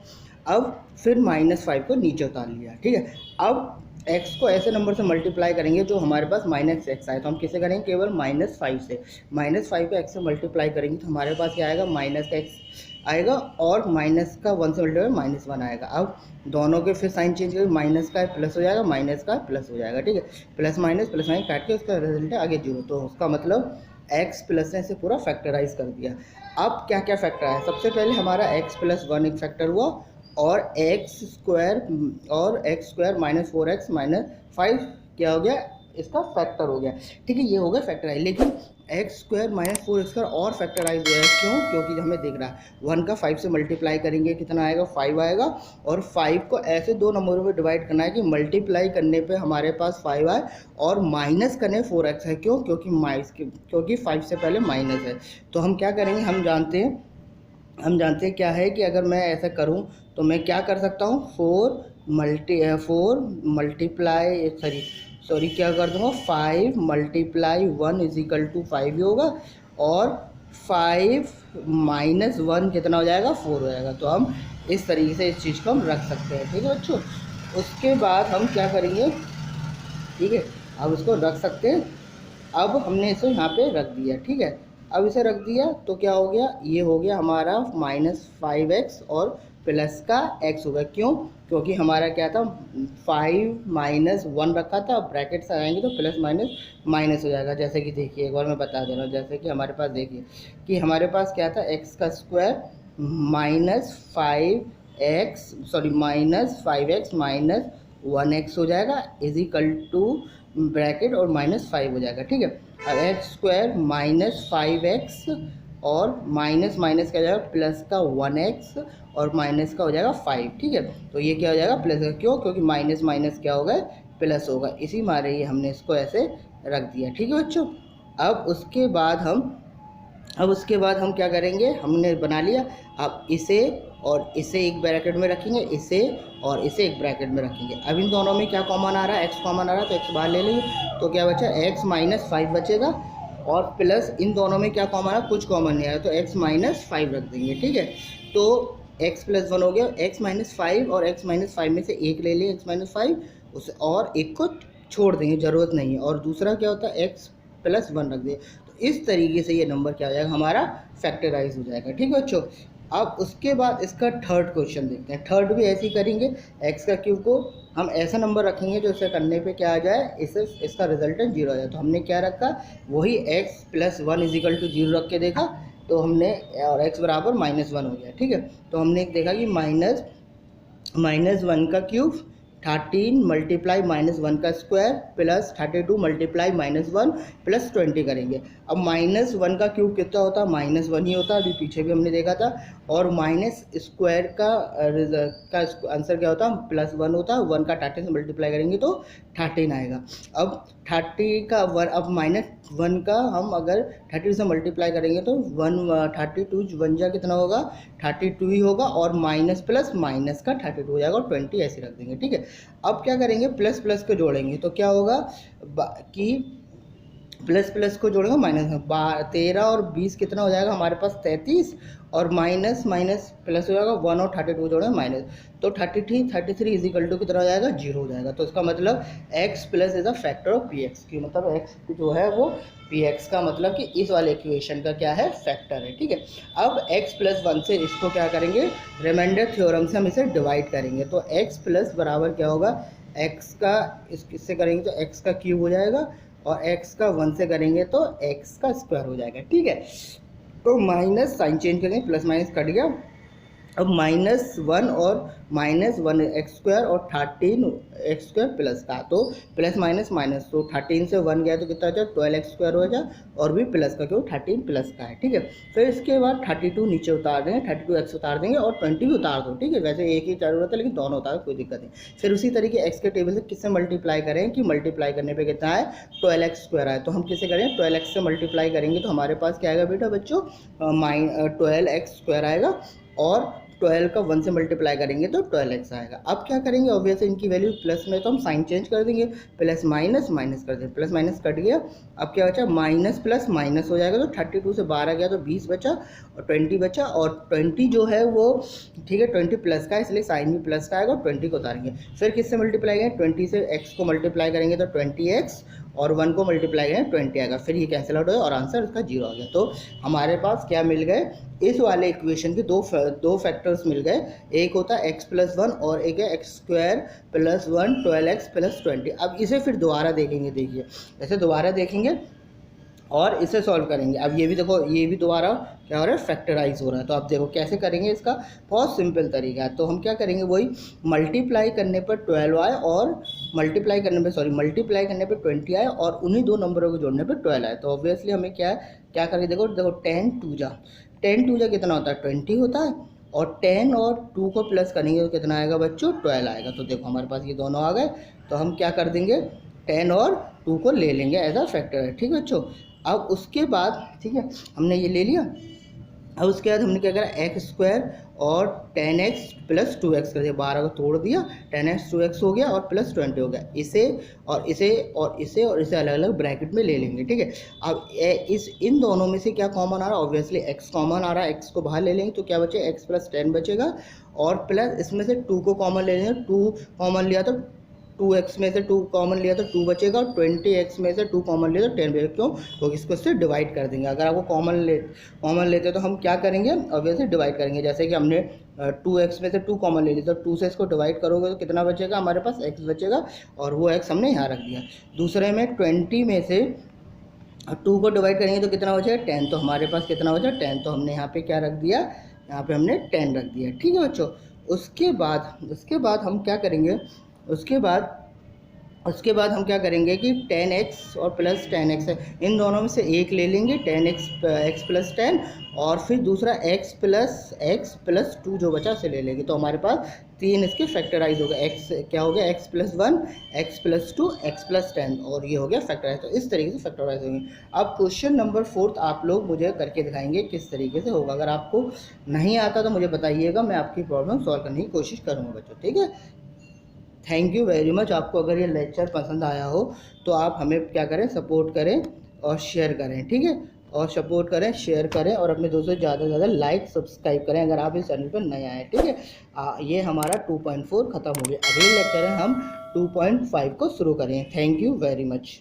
अब फिर -5 को नीचे उतार लिया, ठीक है। अब x को ऐसे नंबर से मल्टीप्लाई करेंगे जो हमारे पास -x आए, तो हम किसे करेंगे, केवल -5 से, -5 को x से मल्टीप्लाई करेंगे तो हमारे पास क्या आएगा, माइनस का x आएगा, और माइनस का 1 से मल्टीप्लाई -1 आएगा। अब दोनों के फिर साइन चेंज करके माइनस का प्लस हो जाएगा, माइनस का प्लस हो जाएगा, ठीक है। प्लस माइनस काट के उसका रिजल्ट है आगे 0, तो उसका मतलब x प्लस ने इसे पूरा फैक्टराइज कर दिया। अब क्या क्या फैक्टर आया, सबसे पहले हमारा x+1 एक फैक्टर हुआ, और x स्क्वायर -4x -5 क्या हो गया, इसका फैक्टर हो गया, ठीक है। ये हो गया फैक्टराइज। लेकिन x स्क्वायर -4x और फैक्टराइज हुआ है, क्यों, क्योंकि हमें देख रहा है 1 का 5 से मल्टीप्लाई करेंगे कितना आएगा, 5 आएगा, और 5 को ऐसे दो नंबरों में डिवाइड करना है कि मल्टीप्लाई करने पे हमारे पास 5 आए, और माइनस करने 4x है, क्यों, क्योंकि 5 से पहले माइनस है। तो हम क्या करेंगे, हम जानते हैं क्या है कि अगर मैं ऐसा करूं तो मैं क्या कर सकता हूं, 4 मल्टीप्लाई सॉरी क्या कर दूंगा, 5 मल्टीप्लाई 1 = 5 ही होगा, और 5 - 1 कितना हो जाएगा, 4 हो जाएगा। तो हम इस तरीके से इस चीज़ को हम रख सकते हैं, ठीक है बच्चों। उसके बाद हम क्या करेंगे, ठीक है, अब उसको रख सकते हैं। अब हमने इसे यहाँ पे रख दिया, ठीक है। अब इसे रख दिया तो क्या हो गया, ये हो गया हमारा -5x और प्लस का x हो गया, क्यों, क्योंकि हमारा क्या था, 5 - 1 रखा था, ब्रैकेट से आएंगे तो प्लस माइनस माइनस हो जाएगा। जैसे कि देखिए, एक बार मैं बता दे रहा हूँ, जैसे कि हमारे पास देखिए कि हमारे पास क्या था, x का स्क्वायर -5x -1x हो जाएगा, = ब्रैकेट और -5 हो जाएगा, ठीक है। अब x स्क्वायर -5x और माइनस माइनस क्या हो जाएगा, प्लस का 1x और माइनस का हो जाएगा 5, ठीक है। तो ये क्या हो जाएगा, प्लस का, क्यों, क्योंकि माइनस माइनस क्या होगा, प्लस होगा, इसी मारे ये हमने इसको ऐसे रख दिया, ठीक है बच्चों। अब उसके बाद हम क्या करेंगे, हमने बना लिया। अब इसे और इसे एक ब्रैकेट में रखेंगे, इसे और इसे एक ब्रैकेट में रखेंगे। अब इन दोनों में क्या कॉमन आ रहा है, x कॉमन आ रहा है, तो x बाहर ले लेंगे, तो क्या बचा, x - 5 बचेगा, और प्लस इन दोनों में क्या कॉमन आ रहा है, कुछ कॉमन नहीं आया, तो x - 5 रख देंगे, ठीक है। तो x+1 हो गया, x - 5 और x - 5 में से एक ले लिए, x - 5 उस, और एक को छोड़ देंगे, ज़रूरत नहीं है, और दूसरा क्या होता है, x+1 रख दिए। इस तरीके से ये नंबर क्या हो जाएगा, हमारा फैक्टराइज हो जाएगा, ठीक है बच्चों। अब उसके बाद इसका थर्ड क्वेश्चन देखते हैं। थर्ड भी ऐसे ही करेंगे, x का क्यूब को हम ऐसा नंबर रखेंगे जो इसे करने पे क्या आ जाए, इसका रिजल्टेंट 0 आ जाए। तो हमने क्या रखा, वही x+1 = 0 रख के देखा, तो हमने, और x बराबर -1 हो गया, ठीक है। तो हमने देखा कि -1 का क्यूब 13 मल्टीप्लाई -1 का स्क्वायर प्लस 32 मल्टीप्लाई -1 प्लस 20 करेंगे। अब -1 का क्यूब कितना होता है, -1 ही होता है, अभी पीछे भी हमने देखा था। और माइनस स्क्वायर का आंसर क्या होता है, +1 होता है, 1 का 13 से मल्टीप्लाई करेंगे तो 13 आएगा। अब 30 का 1, अब -1 का हम अगर 30 से मल्टीप्लाई करेंगे तो 32 1 जा कितना होगा, 32 ही होगा, और माइनस प्लस माइनस का 32 हो जाएगा, और 20 ऐसे रख देंगे, ठीक है। अब क्या करेंगे, प्लस प्लस को जोड़ेंगे, तो क्या होगा कि प्लस प्लस को जोड़ेंगे माइनस, 13 और 20 कितना हो जाएगा हमारे पास, 33, और माइनस माइनस प्लस हो जाएगा, 1 और 32 जोड़ेंगे माइनस, तो 33 = कितना हो जाएगा, 0 हो जाएगा। तो इसका मतलब x plus is a factor of px, की मतलब x जो है वो px का मतलब कि इस वाले इक्वेशन का क्या है, फैक्टर है, ठीक है। अब x+1 से इसको क्या करेंगे, रिमाइंडर थ्योरम से हम इसे डिवाइड करेंगे, तो x+ बराबर क्या होगा, x का इससे करेंगे तो x का क्यूब हो जाएगा, और x का 1 से करेंगे तो x का स्क्वायर हो जाएगा, ठीक है। तो माइनस साइन चेंज करेंगे, प्लस माइनस कट गया, अब -1 और -1 एक्स स्क्वायर और 13 एक्स स्क्वायर प्लस का, तो प्लस माइनस माइनस, तो 13 से 1 गया तो कितना हो जाए 12 एक्स स्क्वायर हो जाए, और भी प्लस का क्यों 13 प्लस का है, ठीक है। फिर इसके बाद 32 नीचे उतार देंगे, 32 एक्स उतार देंगे और 20 भी उतार दो, ठीक है। वैसे एक ही जरूरत है लेकिन दोनों उतार, कोई दिक्कत नहीं। फिर उसी तरीके एक्स के टेबल से किससे मल्टीप्लाई करें कि मल्टीप्लाई करने पर कितना है 12 एक्स स्क्वायर आए, तो हम किसे करें 12 एक्स से मल्टीप्लाई करेंगे तो हमारे पास क्या आएगा बेटा बच्चों 12 एक्स स्क्वायर आएगा, और 12 का 1 से मल्टीप्लाई करेंगे तो 12x आएगा। अब क्या करेंगे ऑब्वियसली इनकी वैल्यू प्लस में, तो हम साइन चेंज कर देंगे, प्लस माइनस माइनस कर देंगे, प्लस माइनस कट गया। अब क्या बचा माइनस प्लस माइनस हो जाएगा, तो 32 से 12 गया तो 20 बचा और 20 बचा, और 20 जो है वो ठीक है 20 प्लस का, इसलिए साइन भी प्लस का आएगा और 20 को उतारेंगे। फिर किससे मल्टीप्लाई करेंगे 20 से x को मल्टीप्लाई करेंगे तो 20x, और 1 को मल्टीप्लाई करें 20 आएगा, फिर ये कैंसिल आउट हो और आंसर इसका 0 आ गया। तो हमारे पास क्या मिल गए इस वाले इक्वेशन के दो फैक्टर्स मिल गए, एक होता है x+1 और एक है x² + 1 12x + 20। अब इसे फिर दोबारा देखेंगे, देखिए ऐसे दोबारा देखेंगे और इसे सॉल्व करेंगे। अब ये भी देखो, ये भी दोबारा क्या हो रहा है फैक्टराइज हो रहा है, तो आप देखो कैसे करेंगे, इसका बहुत सिंपल तरीका है। तो हम क्या करेंगे वही मल्टीप्लाई करने पर 12 आए और मल्टीप्लाई करने पे 20 आए और उन्हीं दो नंबरों को जोड़ने पे 12 आए, तो ऑब्वियसली हमें क्या करेंगे, देखो 10 टू जा कितना होता है 20 होता है, और 10 और 2 को प्लस करेंगे तो कितना आएगा बच्चों 12 आएगा। तो देखो हमारे पास ये दोनों आ गए, तो हम क्या कर देंगे 10 और 2 को ले लेंगे एज अ फैक्टर है, ठीक है बच्चों। अब उसके बाद ठीक है हमने ये ले लिया, अब उसके बाद हमने क्या करा x² और 10x + 2x कर दिया, 12 को तोड़ दिया 10x 2x हो गया और प्लस 20 हो गया, इसे और इसे और इसे और इसे अलग अलग ब्रैकेट में ले लेंगे, ठीक है। अब इन दोनों में से क्या कॉमन आ रहा है, ऑब्वियसली x कॉमन आ रहा है, x को बाहर ले लेंगे तो क्या बचे x + 10 बचेगा, और प्लस इसमें से 2 को कॉमन ले लेंगे, 2 कॉमन लिया तो 2x में से 2 कॉमन लिया तो 2 बचेगा, और 20x में से 2 कॉमन लिया तो 10 बचेगा, क्यों क्योंकि इसको इससे डिवाइड कर देंगे। अगर आपको कॉमन लेते तो हम क्या करेंगे ऑब्वियसली डिवाइड करेंगे, जैसे कि हमने 2x में से 2 कॉमन ले लिया तो 2 से इसको डिवाइड करोगे तो कितना बचेगा हमारे पास x बचेगा, और वो x हमने यहाँ रख दिया। दूसरे में 20 में से 2 को डिवाइड करेंगे तो कितना बचेगा 10, तो हमारे पास कितना बचा 10, तो हमने यहाँ पे क्या रख दिया, यहाँ पे हमने 10 रख दिया, ठीक है बच्चों। उसके बाद हम क्या करेंगे, उसके बाद हम क्या करेंगे कि 10x और प्लस 10x है, इन दोनों में से एक ले लेंगे 10x + 10, और फिर दूसरा x + 2 जो बचा उसे ले लेंगे, तो हमारे पास 3 इसके फैक्टराइज हो गए, x क्या हो गया x + 1 x + 2 x + 10, और ये हो गया फैक्टराइज। तो इस तरीके से फैक्टराइज होंगे। अब क्वेश्चन नंबर 4 आप लोग मुझे करके दिखाएंगे किस तरीके से होगा, अगर आपको नहीं आता तो मुझे बताइएगा, मैं आपकी प्रॉब्लम सॉल्व करने की कोशिश करूँगा बच्चों, ठीक है। Thank you very much. आपको अगर ये लेक्चर पसंद आया हो तो आप हमें क्या करें सपोर्ट करें और शेयर करें, ठीक है, और सपोर्ट करें शेयर करें और अपने दोस्तों ज़्यादा से ज़्यादा लाइक सब्सक्राइब करें अगर आप इस चैनल पर नए आए, ठीक है। ये हमारा 2.4 ख़त्म हो गया, अगले लेक्चर है हम 2.5 को शुरू करें। Thank you very much.